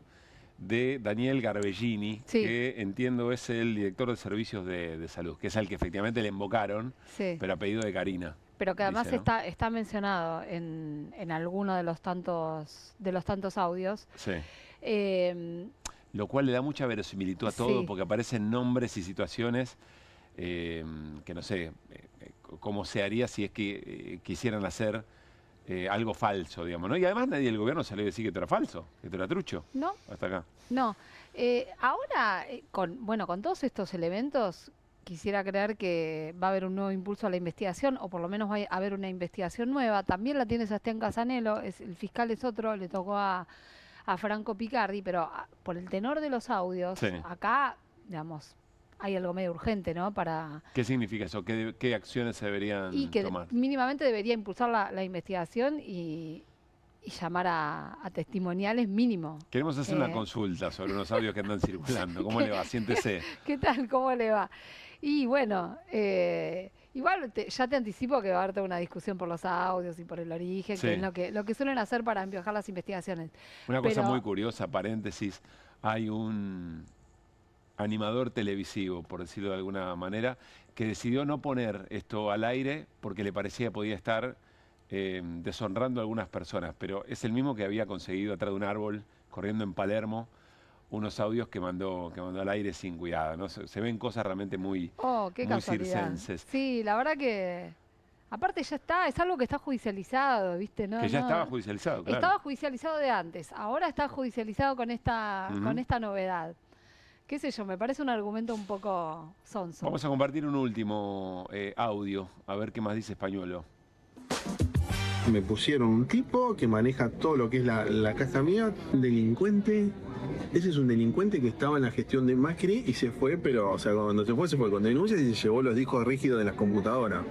de Daniel Garbellini, que entiendo es el director de servicios de salud, que es el que efectivamente le invocaron, pero a pedido de Karina. Pero que además dice, ¿no? está mencionado en alguno de los tantos audios. Sí. Lo cual le da mucha verosimilitud a todo, porque aparecen nombres y situaciones que no sé cómo se haría si es que quisieran hacer algo falso, digamos, ¿no? Y además nadie del gobierno salió a decir que esto era falso, que esto era trucho. No. Hasta acá. No. Ahora, con todos estos elementos, quisiera creer que va a haber un nuevo impulso a la investigación, o por lo menos va a haber una investigación nueva. También la tiene Sebastián Casanello, el fiscal es otro, le tocó a Franco Picardi, pero por el tenor de los audios, sí, acá, digamos, hay algo medio urgente, ¿no? ¿Qué significa eso? ¿Qué acciones se deberían tomar? Mínimamente debería impulsar la investigación y llamar a testimoniales mínimo. Queremos hacer una consulta sobre unos audios que andan circulando. ¿Cómo le va? Siéntese. ¿Qué tal? ¿Cómo le va? Y bueno, igual ya te anticipo que va a haber toda una discusión por los audios y por el origen, sí, que es lo que suelen hacer para empujar las investigaciones. Una cosa muy curiosa, paréntesis, hay un animador televisivo, por decirlo de alguna manera, que decidió no poner esto al aire porque le parecía que podía estar deshonrando a algunas personas, pero es el mismo que había conseguido atrás de un árbol, corriendo en Palermo, unos audios que mandó al aire sin cuidado, ¿no? Se ven cosas realmente muy circenses. Sí, la verdad que... Aparte ya está, es algo que está judicializado, ¿viste? No, que ya estaba judicializado, claro. Estaba judicializado de antes, ahora está judicializado con esta novedad. Qué sé yo, me parece un argumento un poco sonso. Vamos a compartir un último audio, a ver qué más dice Españolo. Me pusieron un tipo que maneja todo lo que es la casa mía, un delincuente. Ese es un delincuente que estaba en la gestión de Macri y se fue, pero, o sea, cuando se fue con denuncias y se llevó los discos rígidos de las computadoras.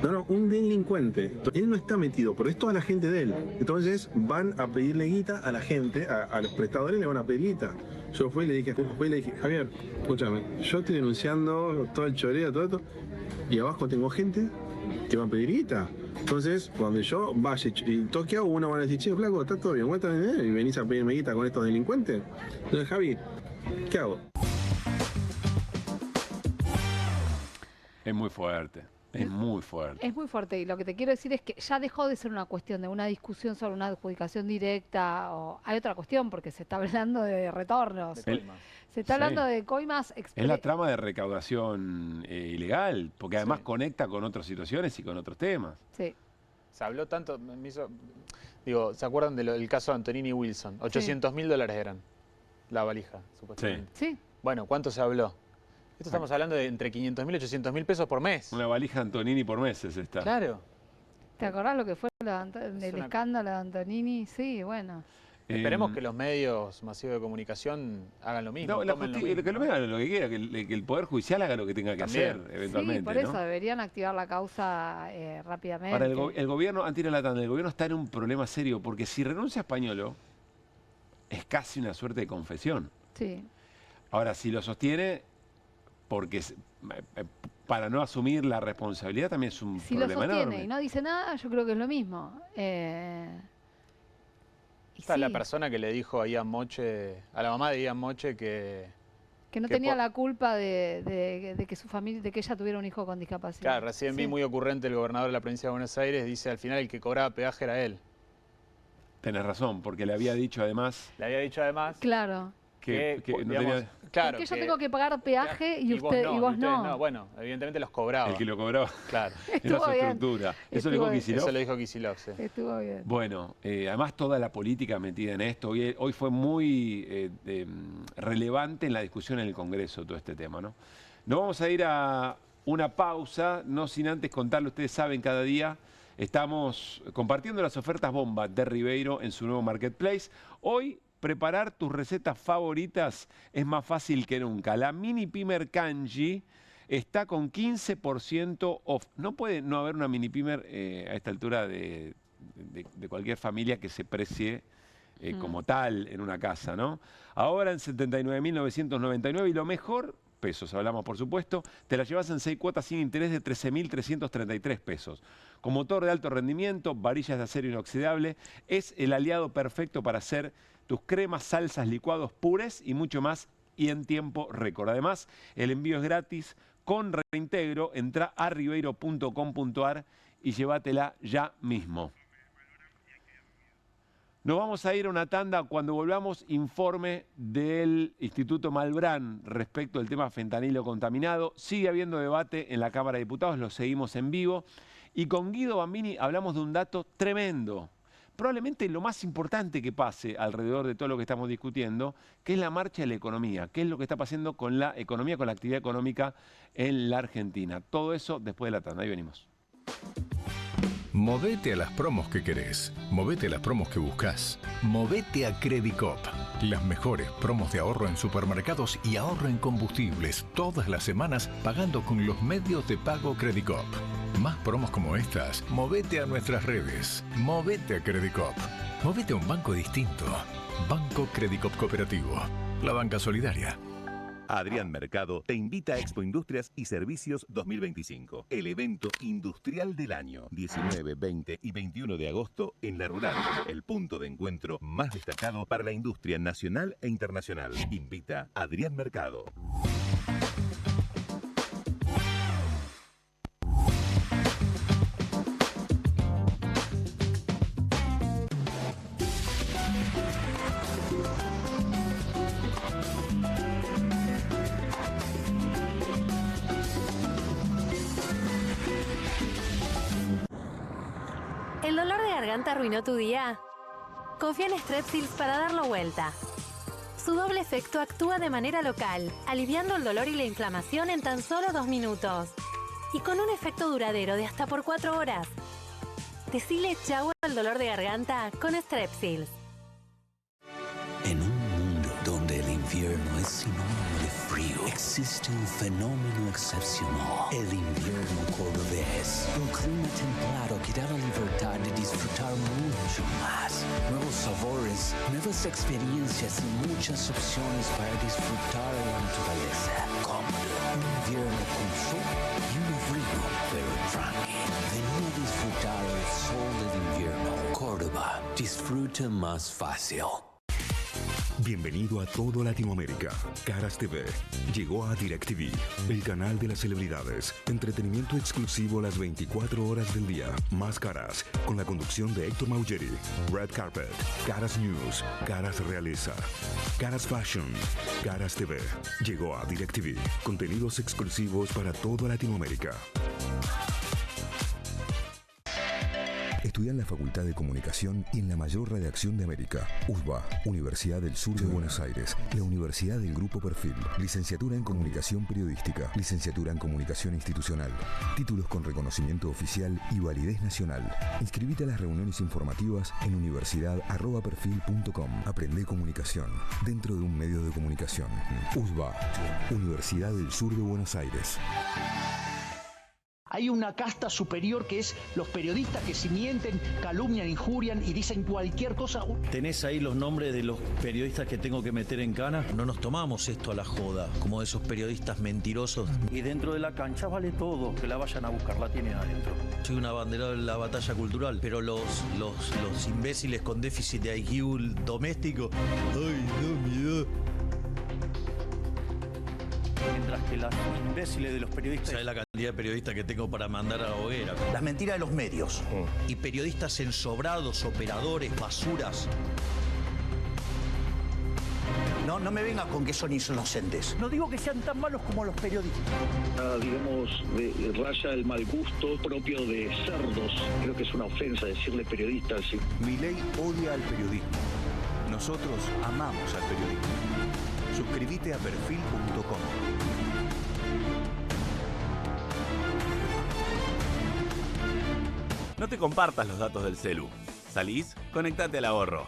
No, un delincuente. Él no está metido, pero es toda la gente de él. Entonces van a pedirle guita a la gente, a los prestadores le van a pedir guita. Yo fui y le dije, Javier, escúchame, yo estoy denunciando todo el choreo, todo esto, y abajo tengo gente que va a pedir guita. Entonces, cuando yo vaya y toque a uno, van a decir, che, flaco, está todo bien, y venís a pedirme guita con estos delincuentes. Entonces, Javi, ¿qué hago? Es muy fuerte, es muy fuerte. Es muy fuerte, y lo que te quiero decir es que ya dejó de ser una cuestión de una discusión sobre una adjudicación directa, o hay otra cuestión, porque se está hablando de retornos. Se está hablando de coimas. Es la trama de recaudación ilegal, porque además conecta con otras situaciones y con otros temas. Sí. Se habló tanto, ¿se acuerdan del caso de Antonini y Wilson? $800.000 eran la valija, supuestamente. Sí. Bueno, ¿cuánto se habló? Esto estamos hablando de entre 500.000 y 800.000 pesos por mes. Una valija Antonini por mes es esta. Claro. ¿Te acordás lo que fue el escándalo de Antonini? Sí, bueno. Esperemos que los medios masivos de comunicación hagan lo mismo. No, que lo hagan lo que quiera, que el Poder Judicial haga lo que tenga que hacer, eventualmente. Sí, por eso deberían activar la causa rápidamente. Ahora, el gobierno, antes de la tanda, el gobierno está en un problema serio, porque si renuncia a Españolo, es casi una suerte de confesión. Sí. Ahora, si lo sostiene, porque para no asumir la responsabilidad también es un problema enorme. Si lo sostiene y no dice nada, yo creo que es lo mismo. Está la persona que le dijo a Ian Moche, a la mamá de Ian Moche que no tenía la culpa de que su familia, de que ella tuviera un hijo con discapacidad. Claro, recién vi muy ocurrente el gobernador de la provincia de Buenos Aires, dice al final el que cobraba peaje era él. Tenés razón, porque le había dicho además... Claro. Que no digamos, tenía... Claro, porque yo tengo que pagar peaje y vos no. Bueno, evidentemente los cobraba. El que lo cobraba. Claro. Era su estructura. ¿Eso lo dijo Kicillof? Eso lo dijo Kicillof, sí. Estuvo bien. Bueno, además toda la política metida en esto. Hoy fue muy relevante en la discusión en el Congreso todo este tema, ¿no? Nos vamos a ir a una pausa, no sin antes contarle, ustedes saben, cada día estamos compartiendo las ofertas bomba de Ribeiro en su nuevo marketplace. Hoy, preparar tus recetas favoritas es más fácil que nunca. La mini pimer kanji está con 15% off. No puede no haber una mini pimer a esta altura de cualquier familia que se precie como tal en una casa, ¿no? Ahora en 79.999 y lo mejor, pesos hablamos por supuesto, te la llevas en 6 cuotas sin interés de 13.333 pesos. Con motor de alto rendimiento, varillas de acero inoxidable, es el aliado perfecto para hacer tus cremas, salsas, licuados, purés y mucho más, y en tiempo récord. Además, el envío es gratis con reintegro. Entra a ribeiro.com.ar y llévatela ya mismo. Nos vamos a ir a una tanda. Cuando volvamos, informe del Instituto Malbrán respecto al tema fentanilo contaminado. Sigue habiendo debate en la Cámara de Diputados, lo seguimos en vivo. Y con Guido Bambini hablamos de un dato tremendo. Probablemente lo más importante que pase alrededor de todo lo que estamos discutiendo, que es la marcha de la economía, qué es lo que está pasando con la economía, con la actividad económica en la Argentina. Todo eso después de la tanda. Ahí venimos. Movete a las promos que querés. Movete a las promos que buscas. Movete a Credicop. Las mejores promos de ahorro en supermercados y ahorro en combustibles todas las semanas pagando con los medios de pago Credicop. Más promos como estas, movete a nuestras redes. Movete a Credicop. Movete a un banco distinto. Banco Credicop Cooperativo. La banca solidaria. Adrián Mercado te invita a Expo Industrias y Servicios 2025, el evento industrial del año, 19, 20 y 21 de agosto en La Rural, el punto de encuentro más destacado para la industria nacional e internacional. Invita Adrián Mercado. ¿El dolor de garganta arruinó tu día? Confía en Strepsils para darlo vuelta. Su doble efecto actúa de manera local, aliviando el dolor y la inflamación en tan solo 2 minutos. Y con un efecto duradero de hasta por 4 horas. Decile chau al dolor de garganta con Strepsils. En un mundo donde el invierno es sinónimo de frío, existe un fenómeno excepcional, el invierno cordobés. Un clima templado que da la libertad de disfrutar mucho más. Nuevos sabores, nuevas experiencias y muchas opciones para disfrutar de la naturaleza. Cómodo, un invierno con sol y un frío, pero tranqui. Vení a disfrutar el sol del invierno. Córdoba, disfruta más fácil. Bienvenido a todo Latinoamérica. Caras TV llegó a DirecTV, el canal de las celebridades. Entretenimiento exclusivo las 24 horas del día. Más Caras, con la conducción de Héctor Maugeri. Red Carpet, Caras News, Caras Realeza, Caras Fashion, Caras TV. Llegó a DirecTV. Contenidos exclusivos para toda Latinoamérica. Estudia en la Facultad de Comunicación y en la mayor redacción de América. USBA, Universidad del Sur de Buenos Aires. La Universidad del Grupo Perfil. Licenciatura en Comunicación Periodística. Licenciatura en Comunicación Institucional. Títulos con reconocimiento oficial y validez nacional. Inscribite a las reuniones informativas en universidad@perfil.com. Aprende comunicación dentro de un medio de comunicación. USBA, Universidad del Sur de Buenos Aires. Hay una casta superior que es los periodistas que si mienten, calumnian, injurian y dicen cualquier cosa. ¿Tenés ahí los nombres de los periodistas que tengo que meter en cana? No nos tomamos esto a la joda, como esos periodistas mentirosos. Y dentro de la cancha vale todo, que la vayan a buscar, la tienen adentro. Soy una bandera de la batalla cultural, pero los imbéciles con déficit de IQ doméstico, ¡ay, no, miedo! Mientras que las imbéciles de los periodistas... ¿Sabes la cantidad de periodistas que tengo para mandar a la hoguera? Las mentiras de los medios. Y periodistas ensobrados, operadores, basuras. No me vengas con que son inocentes. No digo que sean tan malos como los periodistas. Digamos, raya el mal gusto propio de cerdos. Creo que es una ofensa decirle periodistas. ¿Sí? Milei odia al periodismo. Nosotros amamos al periodismo. Suscríbete a perfil.com. No te compartas los datos del celu. ¿Salís? Conectate al ahorro.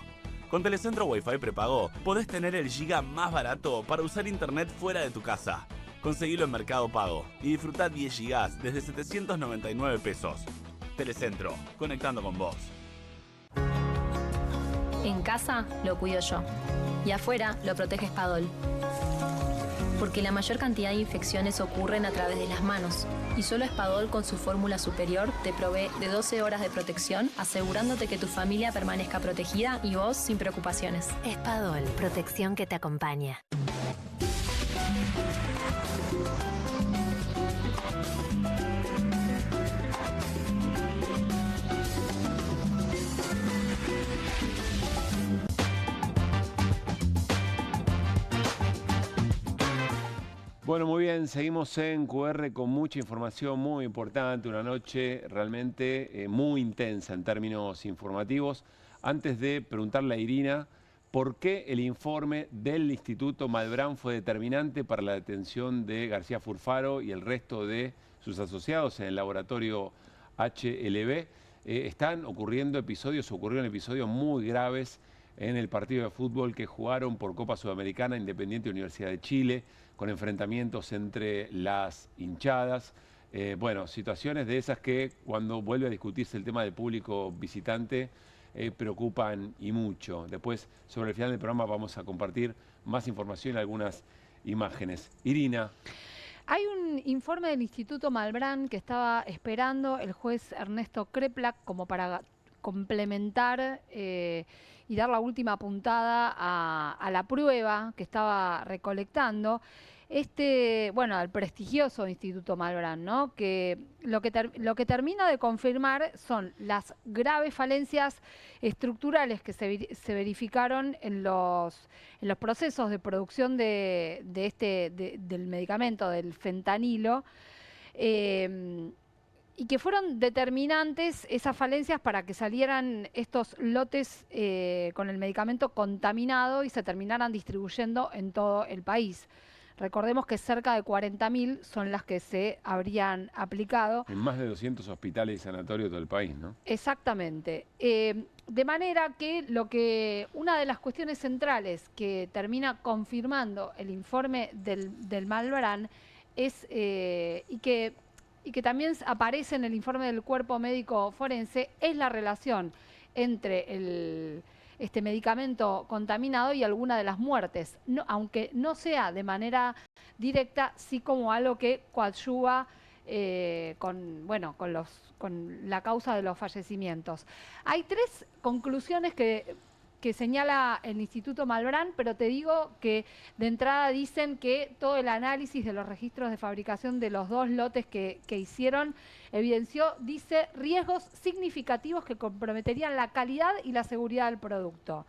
Con Telecentro Wi-Fi prepago podés tener el giga más barato para usar internet fuera de tu casa. Conseguilo en Mercado Pago y disfrutá 10 gigas desde 799 pesos. Telecentro, conectando con vos. En casa lo cuido yo y afuera lo protege Spadol. Porque la mayor cantidad de infecciones ocurren a través de las manos y solo Spadol con su fórmula superior te provee de 12 horas de protección, asegurándote que tu familia permanezca protegida y vos sin preocupaciones. Spadol, protección que te acompaña. Bueno, muy bien, seguimos en QR con mucha información muy importante, una noche realmente muy intensa en términos informativos. Antes de preguntarle a Irina por qué el informe del Instituto Malbrán fue determinante para la detención de García Furfaro y el resto de sus asociados en el laboratorio HLB, están ocurrieron episodios muy graves en el partido de fútbol que jugaron por Copa Sudamericana Independiente Universidad de Chile, con enfrentamientos entre las hinchadas. Bueno, situaciones de esas que cuando vuelve a discutirse el tema del público visitante preocupan y mucho. Después, sobre el final del programa, vamos a compartir más información y algunas imágenes. Irina. Hay un informe del Instituto Malbrán que estaba esperando el juez Ernesto Kreplak como para complementar y dar la última puntada a la prueba que estaba recolectando. Bueno, al prestigioso Instituto Malbrán, ¿no? Que lo que termina de confirmar son las graves falencias estructurales que se verificaron en los procesos de producción del medicamento, del fentanilo, y que fueron determinantes esas falencias para que salieran estos lotes con el medicamento contaminado y se terminaran distribuyendo en todo el país. Recordemos que cerca de 40.000 son las que se habrían aplicado. En más de 200 hospitales y sanatorios de todo el país, ¿no? Exactamente. De manera que una de las cuestiones centrales que termina confirmando el informe del Malbrán es, y que también aparece en el informe del cuerpo médico forense, es la relación entre este medicamento contaminado y alguna de las muertes, aunque no sea de manera directa, sí como algo que coadyuva con la causa de los fallecimientos. Hay 3 conclusiones que señala el Instituto Malbrán, pero te digo que de entrada dicen que todo el análisis de los registros de fabricación de los 2 lotes que hicieron evidenció, dice, riesgos significativos que comprometerían la calidad y la seguridad del producto.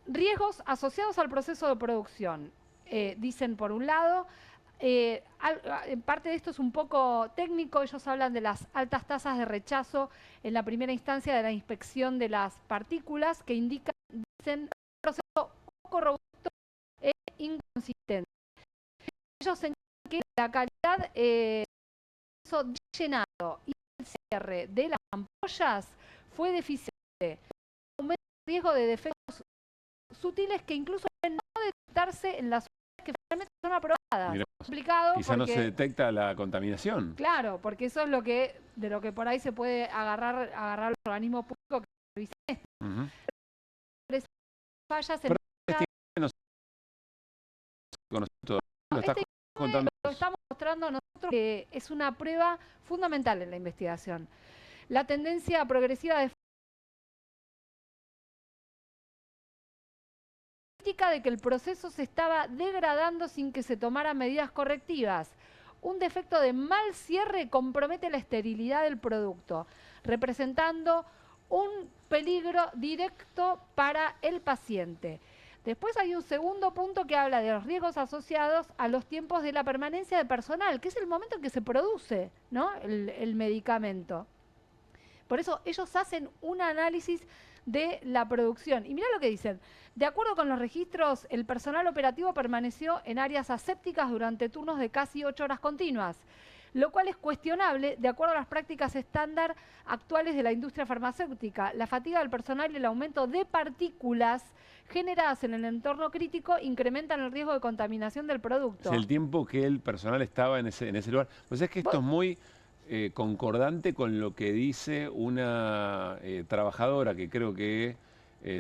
Riesgos asociados al proceso de producción, dicen por un lado. Parte de esto es un poco técnico. Ellos hablan de las altas tasas de rechazo en la primera instancia de la inspección de las partículas, que indican, dicen, un proceso poco robusto e inconsistente. Ellos señalan que la calidad del llenado y el cierre de las ampollas fue deficiente. Aumenta el riesgo de defectos sutiles que incluso pueden no detectarse en las que finalmente son aprobadas. Mirá, complicado quizá no se detecta la contaminación. Claro, porque eso es de lo que por ahí se puede agarrar los organismos públicos que revisan esto. Fallas en lo estamos mostrando nosotros, que es una prueba fundamental en la investigación. La tendencia progresiva de que el proceso se estaba degradando sin que se tomaran medidas correctivas. Un defecto de mal cierre compromete la esterilidad del producto, representando un peligro directo para el paciente. Después hay un segundo punto que habla de los riesgos asociados a los tiempos de la permanencia de personal, que es el momento en que se produce, ¿no?, el medicamento. Por eso ellos hacen un análisis de la producción. Y mirá lo que dicen. De acuerdo con los registros, el personal operativo permaneció en áreas asépticas durante turnos de casi 8 horas continuas, lo cual es cuestionable de acuerdo a las prácticas estándar actuales de la industria farmacéutica. La fatiga del personal y el aumento de partículas generadas en el entorno crítico incrementan el riesgo de contaminación del producto. Es el tiempo que el personal estaba en ese lugar. Pues es que esto es muy concordante con lo que dice una trabajadora que creo que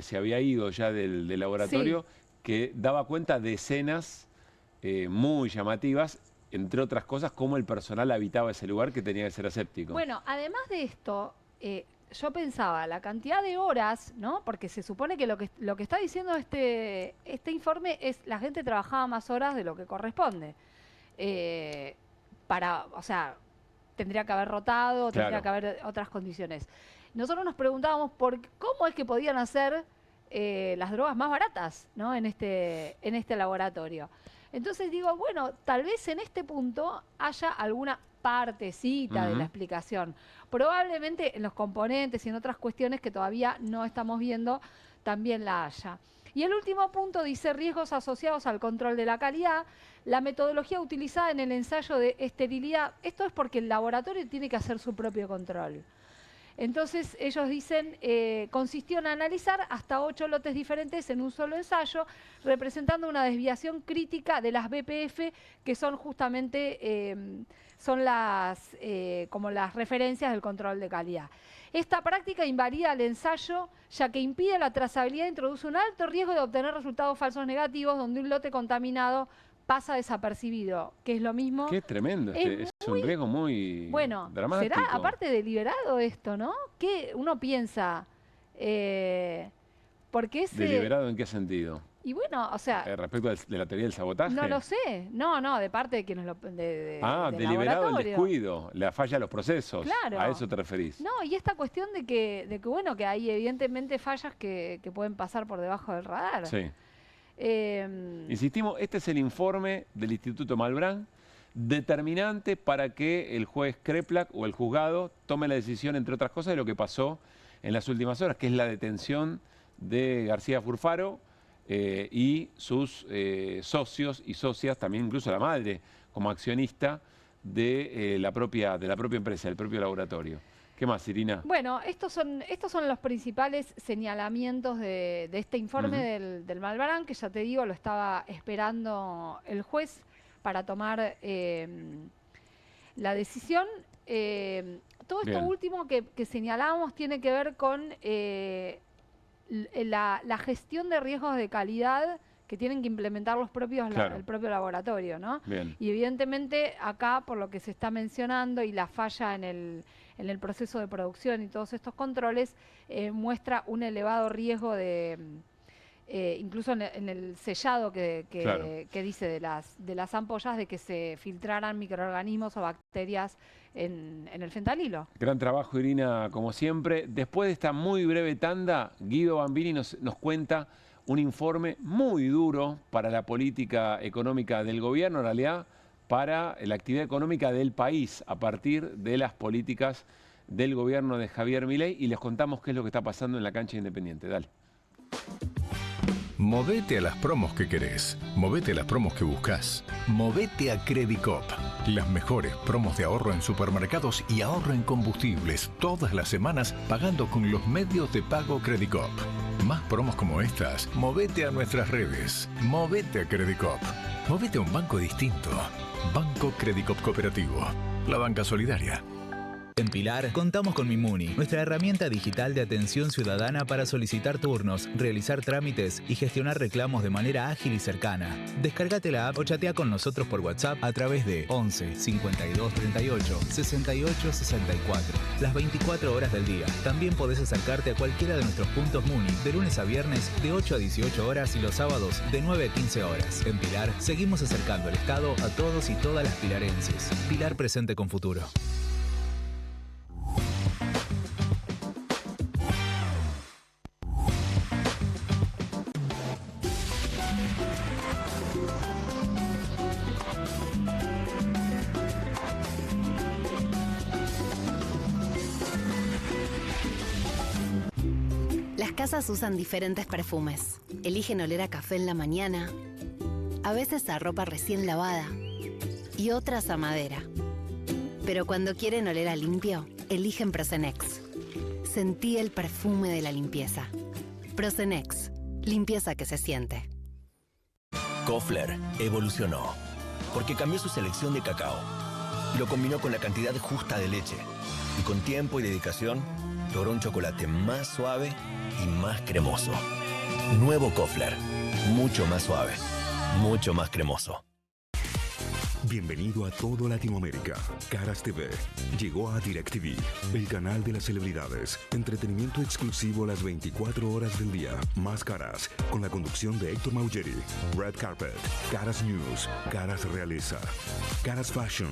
se había ido ya del laboratorio, sí, que daba cuenta de escenas muy llamativas, entre otras cosas, cómo el personal habitaba ese lugar que tenía que ser aséptico. Bueno, además de esto, yo pensaba, la cantidad de horas, ¿no? Porque se supone que lo que está diciendo este informe es la gente trabajaba más horas de lo que corresponde. O sea, tendría que haber rotado, tendría que haber otras condiciones. Nosotros nos preguntábamos cómo es que podían hacer las drogas más baratas, ¿no?, en este laboratorio. Entonces digo, bueno, tal vez en este punto haya alguna partecita de la explicación. Probablemente en los componentes y en otras cuestiones que todavía no estamos viendo, también la haya. Y el último punto dice riesgos asociados al control de la calidad, la metodología utilizada en el ensayo de esterilidad. Esto es porque el laboratorio tiene que hacer su propio control. Entonces ellos dicen, consistió en analizar hasta 8 lotes diferentes en un solo ensayo, representando una desviación crítica de las BPF, que son justamente son como las referencias del control de calidad. Esta práctica invalida el ensayo, ya que impide la trazabilidad e introduce un alto riesgo de obtener resultados falsos negativos, donde un lote contaminado pasa desapercibido, que es lo mismo. Qué tremendo, es un riesgo muy dramático. Será aparte deliberado esto, ¿no? ¿Qué uno piensa? Porque ese... ¿Deliberado en qué sentido? Y bueno, o sea... ¿Respecto de la teoría del sabotaje? No lo sé. No, de parte de quienes lo... deliberado el descuido, la falla de los procesos. Claro. ¿A eso te referís? No, y esta cuestión de que bueno, que hay evidentemente fallas que pueden pasar por debajo del radar. Sí. Insistimos, este es el informe del Instituto Malbrán, determinante para que el juez Kreplak o el juzgado tome la decisión, entre otras cosas, de lo que pasó en las últimas horas, que es la detención de García Furfaro y sus socios y socias, también incluso la madre como accionista de la propia empresa, del propio laboratorio. ¿Qué más, Irina? Bueno, estos son los principales señalamientos de este informe del Malbrán, que ya te digo, lo estaba esperando el juez para tomar la decisión. Todo esto último que señalábamos tiene que ver con la gestión de riesgos de calidad que tienen que implementar el propio laboratorio, ¿no? Bien. Y evidentemente acá, por lo que se está mencionando y la falla en el proceso de producción y todos estos controles, muestra un elevado riesgo de, incluso en el sellado que dice de las ampollas, de que se filtraran microorganismos o bacterias en el fentanilo. Gran trabajo, Irina, como siempre. Después de esta muy breve tanda, Guido Bambini nos cuenta un informe muy duro para la política económica del gobierno, en realidad para la actividad económica del país a partir de las políticas del gobierno de Javier Milei, y les contamos qué es lo que está pasando en la cancha Independiente. Dale. Movete a las promos que querés. Movete a las promos que buscas. Movete a Credicop. Las mejores promos de ahorro en supermercados y ahorro en combustibles todas las semanas pagando con los medios de pago Credicop. Más promos como estas, movete a nuestras redes. Movete a Credicop. Movete a un banco distinto. Banco Credicop Cooperativo. La banca solidaria. En Pilar contamos con Mimuni, nuestra herramienta digital de atención ciudadana para solicitar turnos, realizar trámites y gestionar reclamos de manera ágil y cercana. Descárgate la app o chatea con nosotros por WhatsApp a través de 11 52 38 68 64. Las 24 horas del día. También podés acercarte a cualquiera de nuestros puntos Muni de lunes a viernes de 8 a 18 horas y los sábados de 9 a 15 horas. En Pilar seguimos acercando el Estado a todos y todas las pilarenses. Pilar presente con futuro. Las casas usan diferentes perfumes. Eligen oler a café en la mañana, a veces a ropa recién lavada y otras a madera. Pero cuando quieren oler a limpio, eligen Prosenex. Sentí el perfume de la limpieza. Prosenex, limpieza que se siente. Koffler evolucionó porque cambió su selección de cacao y lo combinó con la cantidad justa de leche. Y con tiempo y dedicación, logró un chocolate más suave y más cremoso. Nuevo Koffler, mucho más suave, mucho más cremoso. Bienvenido a todo Latinoamérica. Caras TV llegó a DirecTV, el canal de las celebridades. Entretenimiento exclusivo las 24 horas del día. Más Caras, con la conducción de Héctor Maugeri. Red Carpet, Caras News, Caras Realeza, Caras Fashion,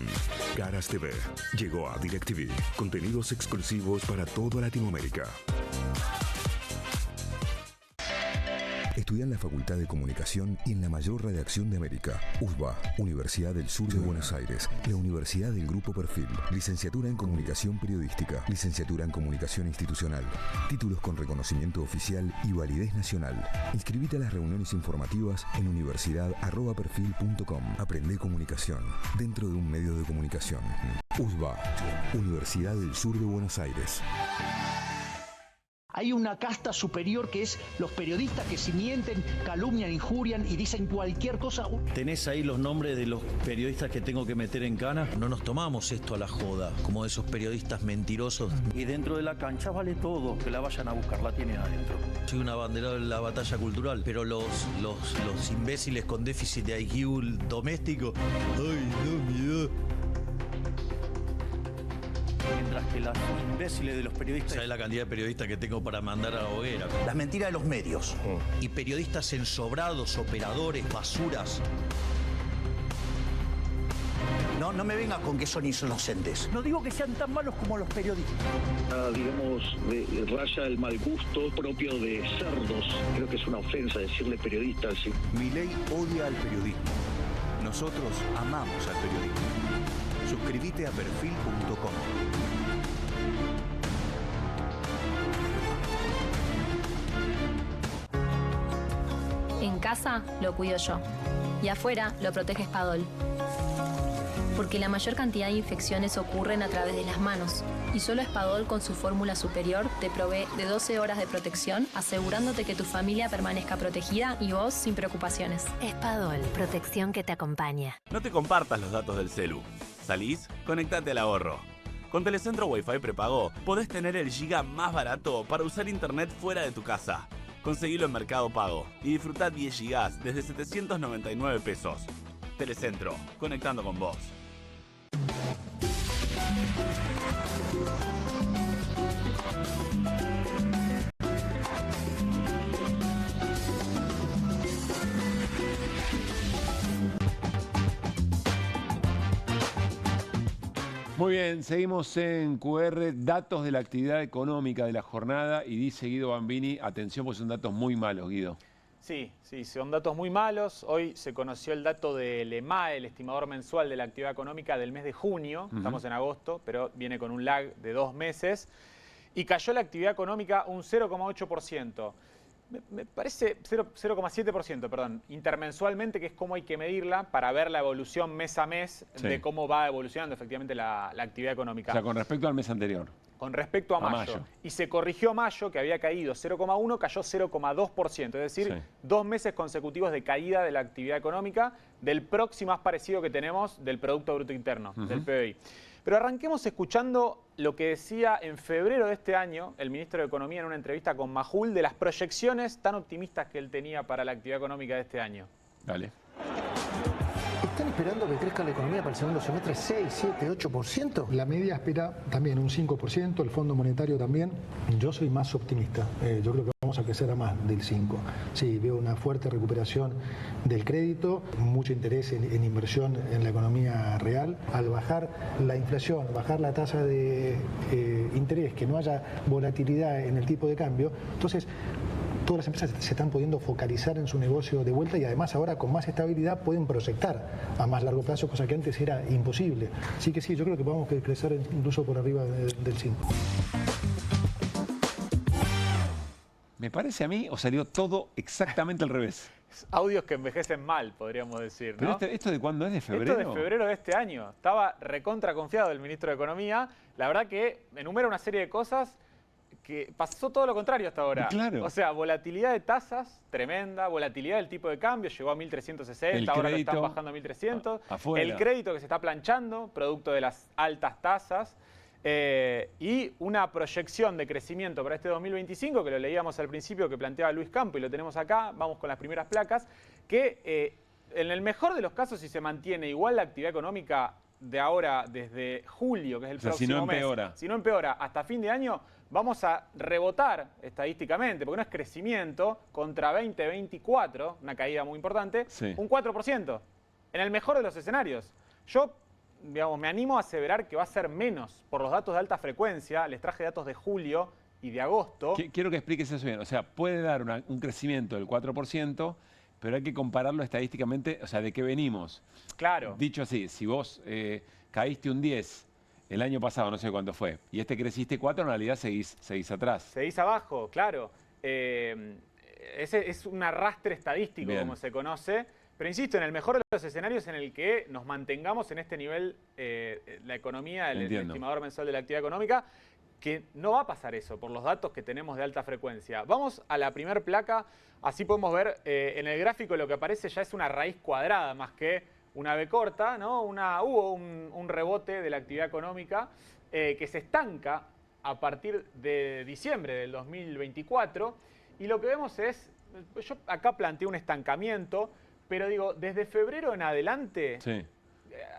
Caras TV. Llegó a DirecTV. Contenidos exclusivos para toda Latinoamérica. Estudia en la Facultad de Comunicación y en la mayor redacción de América. USBA, Universidad del Sur de Buenos Aires. La Universidad del Grupo Perfil. Licenciatura en Comunicación Periodística. Licenciatura en Comunicación Institucional. Títulos con reconocimiento oficial y validez nacional. Inscribite a las reuniones informativas en universidad@perfil.com. Aprende comunicación dentro de un medio de comunicación. USBA, Universidad del Sur de Buenos Aires. Hay una casta superior que es los periodistas que si mienten, calumnian, injurian y dicen cualquier cosa. ¿Tenés ahí los nombres de los periodistas que tengo que meter en cana? No nos tomamos esto a la joda, como esos periodistas mentirosos. Y dentro de la cancha vale todo, que la vayan a buscar, la tienen adentro. Soy un abanderado de la batalla cultural, pero los imbéciles con déficit de IQ doméstico, ¡ay, no, miedo! Mientras que los imbéciles de los periodistas... ¿Sabes la cantidad de periodistas que tengo para mandar a la hoguera? Las mentiras de los medios. Y periodistas ensobrados, operadores, basuras. No me venga con que son inocentes. No digo que sean tan malos como los periodistas. Digamos, raya el mal gusto propio de cerdos. Creo que es una ofensa decirle periodistas. ¿Sí? Milei odia al periodismo. Nosotros amamos al periodismo. Suscríbete a perfil.com. En casa lo cuido yo. Y afuera lo protege Spadol. Porque la mayor cantidad de infecciones ocurren a través de las manos. Y solo Spadol con su fórmula superior te provee de 12 horas de protección, asegurándote que tu familia permanezca protegida y vos sin preocupaciones. Spadol, protección que te acompaña. No te compartas los datos del celu. ¿Salís? Conectate al ahorro. Con Telecentro Wi-Fi prepago podés tener el giga más barato para usar internet fuera de tu casa. Conseguilo en Mercado Pago y disfrutá 10 gigas desde 799 pesos. Telecentro, conectando con vos. Muy bien, seguimos en QR, datos de la actividad económica de la jornada y dice Guido Bambini, atención porque son datos muy malos, Guido. Sí, son datos muy malos. Hoy se conoció el dato del EMAE, el estimador mensual de la actividad económica del mes de junio. Estamos en agosto, pero viene con un lag de 2 meses. Y cayó la actividad económica un 0,8%. Me parece 0,7%, perdón, intermensualmente, que es cómo hay que medirla para ver la evolución mes a mes de cómo va evolucionando efectivamente la actividad económica. O sea, con respecto al mes anterior. Con respecto a mayo. Y se corrigió mayo, que había caído 0,1, cayó 0,2%. Es decir, 2 meses consecutivos de caída de la actividad económica, del próximo más parecido que tenemos del Producto Bruto Interno, del PBI. Pero arranquemos escuchando lo que decía en febrero de este año el ministro de Economía en una entrevista con Majul de las proyecciones tan optimistas que él tenía para la actividad económica de este año. Dale. ¿Están esperando que crezca la economía para el segundo semestre 6, 7, 8%? La media espera también un 5%, el Fondo Monetario también. Yo soy más optimista. Yo creo que vamos a crecer a más del 5%. Sí, veo una fuerte recuperación del crédito, mucho interés en inversión en la economía real. Al bajar la inflación, bajar la tasa de interés, que no haya volatilidad en el tipo de cambio, entonces todas las empresas se están pudiendo focalizar en su negocio de vuelta y además ahora con más estabilidad pueden proyectar a más largo plazo, cosa que antes era imposible. Así que sí, yo creo que vamos a crecer incluso por arriba del 5. ¿Me parece a mí o salió todo exactamente al revés? Audios que envejecen mal, podríamos decir, ¿no? ¿Pero esto de cuándo es? ¿De febrero? Esto de febrero de este año. Estaba recontra confiado el ministro de Economía. La verdad que enumera una serie de cosas que pasó todo lo contrario hasta ahora. Claro. O sea, volatilidad de tasas, tremenda, volatilidad del tipo de cambio, llegó a 1.360, ahora lo están bajando a 1.300. El crédito que se está planchando, producto de las altas tasas. Y una proyección de crecimiento para este 2025, que lo leíamos al principio, que planteaba Luis Campo, y lo tenemos acá, vamos con las primeras placas, que en el mejor de los casos, si se mantiene igual la actividad económica de ahora, desde julio, que es el próximo mes, si no empeora hasta fin de año, vamos a rebotar estadísticamente, porque no es crecimiento, contra 2024, una caída muy importante, un 4%, en el mejor de los escenarios. Yo, digamos, me animo a aseverar que va a ser menos por los datos de alta frecuencia. Les traje datos de julio y de agosto. Quiero que expliques eso bien. O sea, puede dar un crecimiento del 4%, pero hay que compararlo estadísticamente, o sea, de qué venimos. Claro. Dicho así, si vos caíste un 10 el año pasado, no sé cuánto fue, y creciste 4, en realidad seguís atrás. Seguís abajo, claro. Ese es un arrastre estadístico, Bien. como se conoce. Pero insisto, en el mejor de los escenarios en el que nos mantengamos en este nivel, la economía, el estimador mensual de la actividad económica, que no va a pasar eso por los datos que tenemos de alta frecuencia. Vamos a la primer placa, así podemos ver en el gráfico lo que aparece ya es una raíz cuadrada más que una B corta, ¿no? Hubo un rebote de la actividad económica que se estanca a partir de diciembre del 2024 y lo que vemos es, yo acá planteé un estancamiento, pero digo, desde febrero en adelante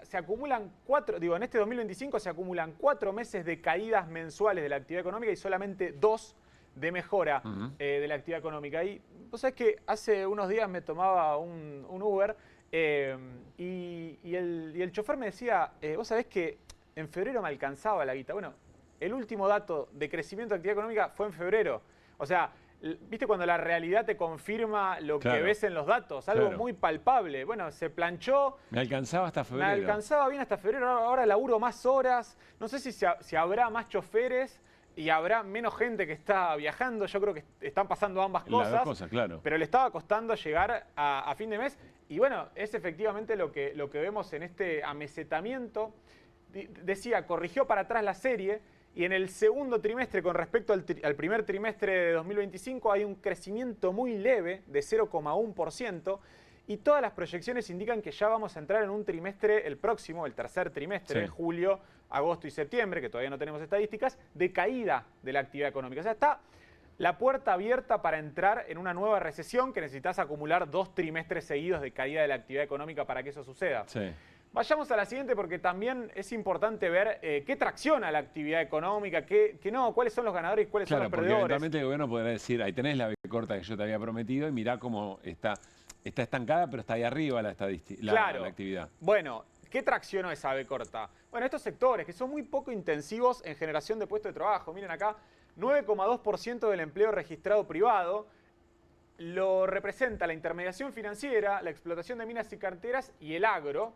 se acumulan en este 2025 se acumulan 4 meses de caídas mensuales de la actividad económica y solamente 2 de mejora de la actividad económica. Y vos sabés que hace unos días me tomaba un Uber y el chofer me decía, vos sabés que en febrero me alcanzaba la guita. Bueno, el último dato de crecimiento de actividad económica fue en febrero. O sea, ¿viste cuando la realidad te confirma lo que ves en los datos? Algo muy palpable. Bueno, se planchó. Me alcanzaba hasta febrero. Me alcanzaba bien hasta febrero. Ahora laburo más horas. No sé si habrá más choferes y habrá menos gente que está viajando. Yo creo que están pasando ambas cosas. Las dos cosas, claro. Pero le estaba costando llegar a fin de mes. Y bueno, es efectivamente lo que vemos en este amesetamiento. Decía, corrigió para atrás la serie. Y en el segundo trimestre, con respecto al primer trimestre de 2025, hay un crecimiento muy leve de 0,1%. Y todas las proyecciones indican que ya vamos a entrar en un trimestre, el próximo, el tercer trimestre, julio, agosto y septiembre, que todavía no tenemos estadísticas, de caída de la actividad económica. O sea, está la puerta abierta para entrar en una nueva recesión que necesitas acumular 2 trimestres seguidos de caída de la actividad económica para que eso suceda. Vayamos a la siguiente porque también es importante ver qué tracciona la actividad económica, cuáles son los ganadores y cuáles son los porque perdedores. eventualmente el gobierno podrá decir, ahí tenés la B corta que yo te había prometido y mirá cómo está estancada, pero está ahí arriba la actividad. Bueno, ¿qué traccionó esa B corta? Bueno, estos sectores que son muy poco intensivos en generación de puestos de trabajo. Miren acá, 9,2% del empleo registrado privado. Lo representa la intermediación financiera, la explotación de minas y canteras y el agro.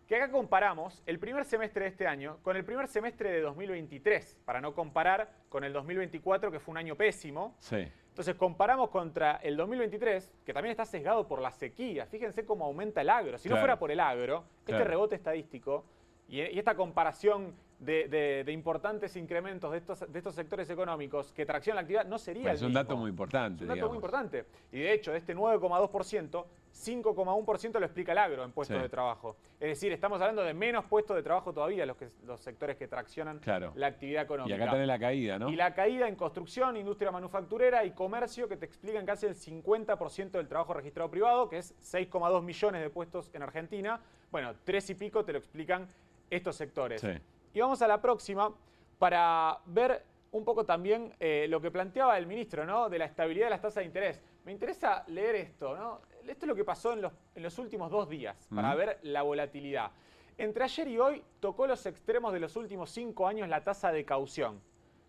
Que acá comparamos el primer semestre de este año con el primer semestre de 2023, para no comparar con el 2024, que fue un año pésimo. Entonces comparamos contra el 2023, que también está sesgado por la sequía. Fíjense cómo aumenta el agro. Si no fuera por el agro, este rebote estadístico y esta comparación de importantes incrementos de estos sectores económicos que traccionan la actividad no sería el mismo. Es un dato muy importante. Es un dato muy importante. Y de hecho, de este 9,2%, 5,1% lo explica el agro en puestos de trabajo. Es decir, estamos hablando de menos puestos de trabajo todavía los sectores que traccionan la actividad económica. Y acá tenés la caída, ¿no? Y la caída en construcción, industria manufacturera y comercio, que te explican casi el 50% del trabajo registrado privado, que es 6,2 millones de puestos en Argentina. Bueno, 3 y pico te lo explican estos sectores. Y vamos a la próxima para ver un poco también lo que planteaba el ministro, ¿no? De la estabilidad de las tasas de interés. Me interesa leer esto, ¿no? Esto es lo que pasó en los últimos 2 días para ver la volatilidad. Entre ayer y hoy tocó los extremos de los últimos 5 años la tasa de caución,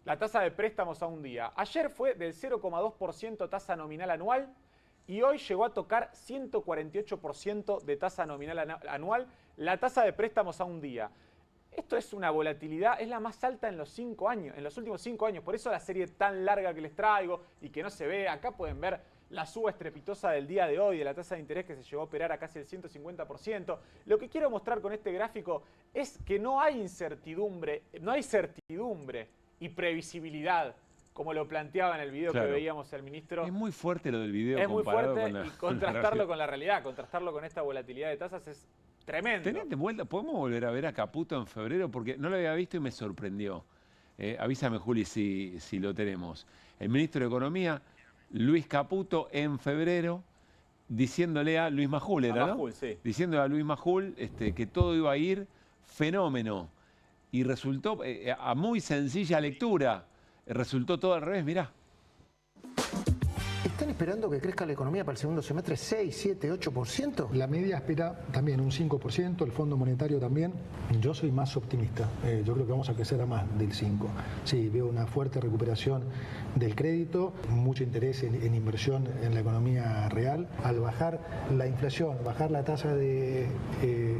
la tasa de préstamos a un día. Ayer fue del 0,2% tasa nominal anual y hoy llegó a tocar 148% de tasa nominal anual la tasa de préstamos a un día. Esto es una volatilidad, es la más alta en los últimos 5 años. Por eso la serie tan larga que les traigo y que no se ve. Acá pueden ver la suba estrepitosa del día de hoy de la tasa de interés que se llegó a operar a casi el 150%. Lo que quiero mostrar con este gráfico es que no hay incertidumbre, no hay certidumbre y previsibilidad como lo planteaba en el video que veíamos el ministro. Es muy fuerte lo del video. Es muy fuerte y contrastarlo con la realidad, contrastarlo con esta volatilidad de tasas es tremendo. ¿Podemos volver a ver a Caputo en febrero? Porque no lo había visto y me sorprendió. Avísame, Juli, si lo tenemos. El ministro de Economía, Luis Caputo, en febrero, diciéndole a Luis Majul, diciéndole a Luis Majul que todo iba a ir fenómeno. Y resultó, a muy sencilla lectura, resultó todo al revés, mirá. ¿Están esperando que crezca la economía para el segundo semestre 6, 7, 8%? La media espera también un 5%, el Fondo Monetario también. Yo soy más optimista. Yo creo que vamos a crecer a más del 5%. Sí, veo una fuerte recuperación del crédito, mucho interés en inversión en la economía real. Al bajar la inflación, bajar la tasa de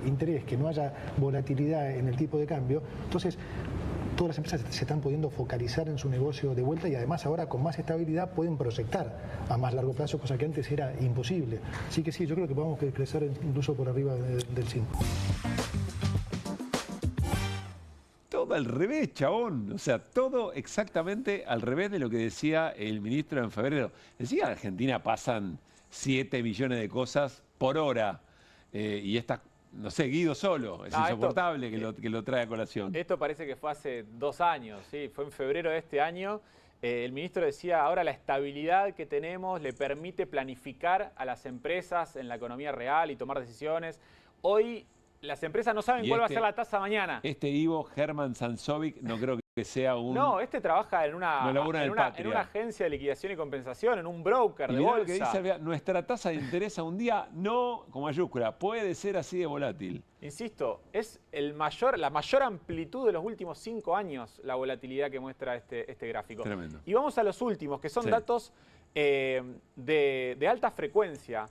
interés, que no haya volatilidad en el tipo de cambio, entonces todas las empresas se están pudiendo focalizar en su negocio de vuelta y además ahora con más estabilidad pueden proyectar a más largo plazo, cosa que antes era imposible. Así que sí, yo creo que vamos a crecer incluso por arriba del 5%. Todo al revés, chabón. O sea, todo exactamente al revés de lo que decía el ministro en febrero. Decía, en Argentina pasan 7 millones de cosas por hora. Y estas, no sé, Guido solo. Es insoportable que lo trae a colación. Esto parece que fue hace 2 años, ¿sí? Fue en febrero de este año. El ministro decía, ahora la estabilidad que tenemos le permite planificar a las empresas en la economía real y tomar decisiones. Hoy las empresas no saben cuál va a ser la tasa mañana. Ivo Herman Sansovic no creo que sea un... No, trabaja en una agencia de liquidación y compensación, en un broker de bolsa. Que dice, nuestra tasa de interés a un día no, con mayúscula, puede ser así de volátil. Insisto, es la mayor amplitud de los últimos 5 años la volatilidad que muestra este gráfico. Tremendo. Y vamos a los últimos, que son datos de alta frecuencia.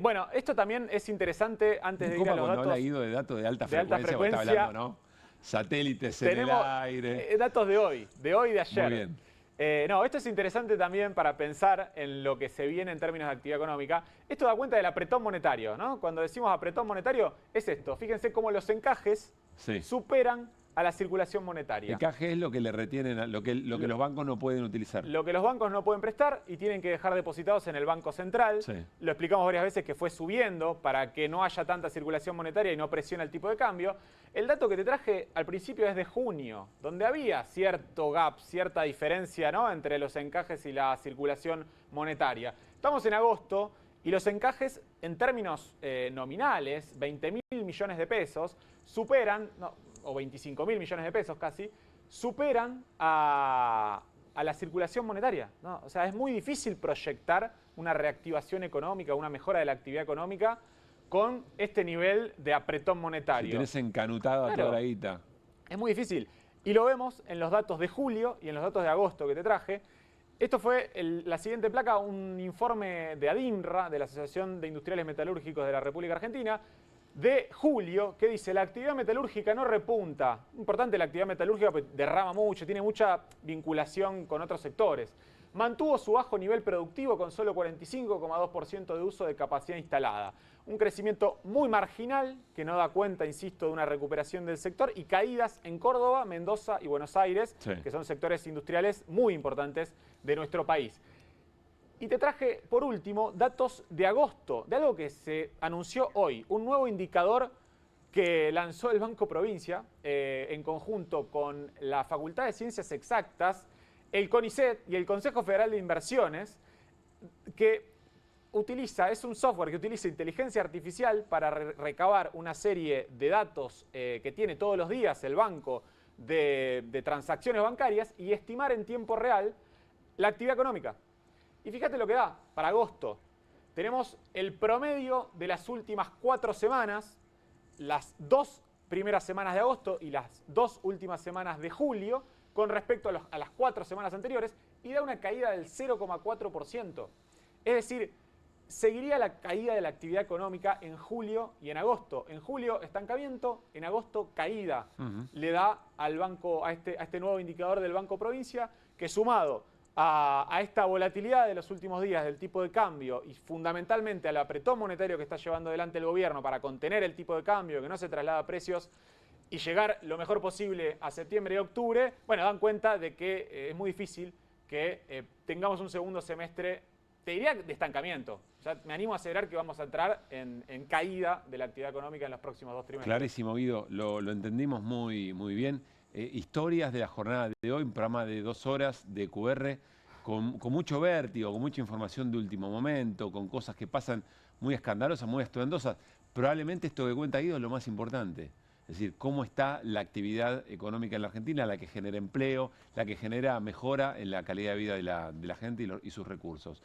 Bueno, esto también es interesante antes de ir a los datos. No ha ido de datos de alta frecuencia, porque está hablando, ¿no? Satélites en el aire. Datos de hoy, de ayer. Muy bien. Esto es interesante también para pensar en lo que se viene en términos de actividad económica. Esto da cuenta del apretón monetario, ¿no? Cuando decimos apretón monetario, es esto. Fíjense cómo los encajes superan a la circulación monetaria. Encaje es lo que le retienen, lo que los bancos no pueden utilizar. Lo que los bancos no pueden prestar y tienen que dejar depositados en el Banco Central. Sí. Lo explicamos varias veces que fue subiendo para que no haya tanta circulación monetaria y no presione el tipo de cambio. El dato que te traje al principio es de junio, donde había cierto gap, cierta diferencia, ¿no?, entre los encajes y la circulación monetaria. Estamos en agosto y los encajes en términos nominales, 20.000 millones de pesos, superan... o 25.000 millones de pesos casi, superan a la circulación monetaria, ¿no? O sea, es muy difícil proyectar una reactivación económica, una mejora de la actividad económica con este nivel de apretón monetario. Si tenés encanutado a toda la guita. Es muy difícil. Y lo vemos en los datos de julio y en los datos de agosto que te traje. Esto fue la siguiente placa, un informe de ADINRA, de la Asociación de Industriales Metalúrgicos de la República Argentina, de julio, que dice, la actividad metalúrgica no repunta. Importante la actividad metalúrgica, pues derrama mucho, tiene mucha vinculación con otros sectores. Mantuvo su bajo nivel productivo con solo 45,2% de uso de capacidad instalada. Un crecimiento muy marginal que no da cuenta, insisto, de una recuperación del sector y caídas en Córdoba, Mendoza y Buenos Aires, que son sectores industriales muy importantes de nuestro país. Y te traje, por último, datos de agosto, de algo que se anunció hoy, un nuevo indicador que lanzó el Banco Provincia en conjunto con la Facultad de Ciencias Exactas, el CONICET y el Consejo Federal de Inversiones, que es un software que utiliza inteligencia artificial para recabar una serie de datos que tiene todos los días el banco de transacciones bancarias y estimar en tiempo real la actividad económica. Y fíjate lo que da para agosto. Tenemos el promedio de las últimas 4 semanas, las 2 primeras semanas de agosto y las 2 últimas semanas de julio, con respecto a las 4 semanas anteriores, y da una caída del 0,4%. Es decir, seguiría la caída de la actividad económica en julio y en agosto. En julio, estancamiento, en agosto, caída. Le da al banco, a este nuevo indicador del Banco Provincia, que sumado a esta volatilidad de los últimos días del tipo de cambio y fundamentalmente al apretón monetario que está llevando adelante el gobierno para contener el tipo de cambio, que no se traslada a precios y llegar lo mejor posible a septiembre y octubre, bueno, dan cuenta de que es muy difícil que tengamos un segundo semestre, te diría, de estancamiento. O sea, me animo a asegurar que vamos a entrar en caída de la actividad económica en los próximos 2 trimestres. Clarísimo, Guido, lo entendimos muy bien. Historias de la jornada de hoy, un programa de 2 horas de QR, con mucho vértigo, con mucha información de último momento, con cosas que pasan muy escandalosas, muy estruendosas. Probablemente esto que cuenta Guido es lo más importante. Es decir, cómo está la actividad económica en la Argentina, la que genera empleo, la que genera mejora en la calidad de vida de la gente y sus recursos.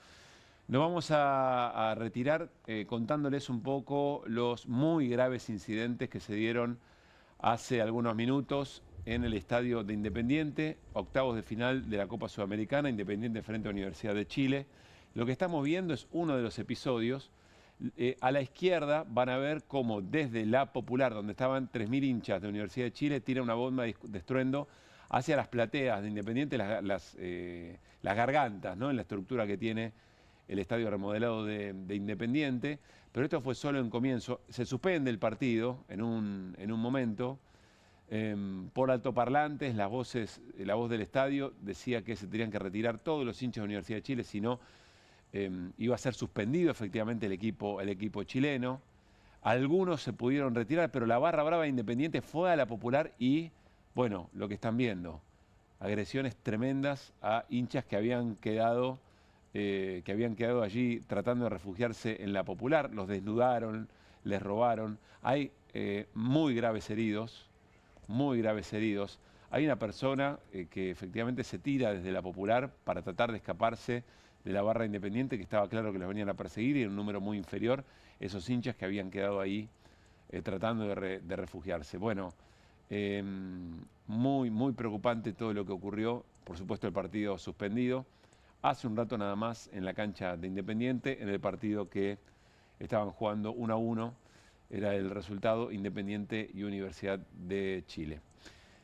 Nos vamos a retirar contándoles un poco los muy graves incidentes que se dieron hace algunos minutos en el estadio de Independiente, octavos de final de la Copa Sudamericana, Independiente frente a Universidad de Chile. Lo que estamos viendo es uno de los episodios. A la izquierda van a ver cómo desde la Popular, donde estaban 3.000 hinchas de Universidad de Chile, tira una bomba de estruendo hacia las plateas de Independiente, las gargantas, ¿no? En la estructura que tiene el estadio remodelado de Independiente. Pero esto fue solo en comienzo. Se suspende el partido en un momento. Por altoparlantes, la voz del estadio decía que se tenían que retirar todos los hinchas de la Universidad de Chile, si no iba a ser suspendido efectivamente el equipo chileno. Algunos se pudieron retirar, pero la barra brava de Independiente fue a la Popular y, bueno, lo que están viendo, agresiones tremendas a hinchas que habían quedado allí tratando de refugiarse en la Popular. Los desnudaron, les robaron. Hay muy graves heridos. Hay una persona que efectivamente se tira desde la Popular para tratar de escaparse de la barra Independiente, que estaba claro que los venían a perseguir, y en un número muy inferior esos hinchas que habían quedado ahí tratando de refugiarse. Bueno, muy preocupante todo lo que ocurrió. Por supuesto, el partido suspendido. Hace un rato nada más en la cancha de Independiente, en el partido que estaban jugando 1-1, era el resultado, Independiente y Universidad de Chile.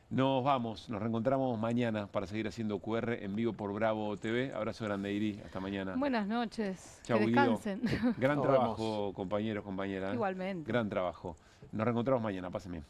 Nos vamos, nos reencontramos mañana para seguir haciendo QR en vivo por Bravo TV. Abrazo grande, Iri, hasta mañana. Buenas noches, Chau, que descansen. Guido. Gran trabajo, compañeros, compañeras. Igualmente. Gran trabajo. Nos reencontramos mañana, pasen bien.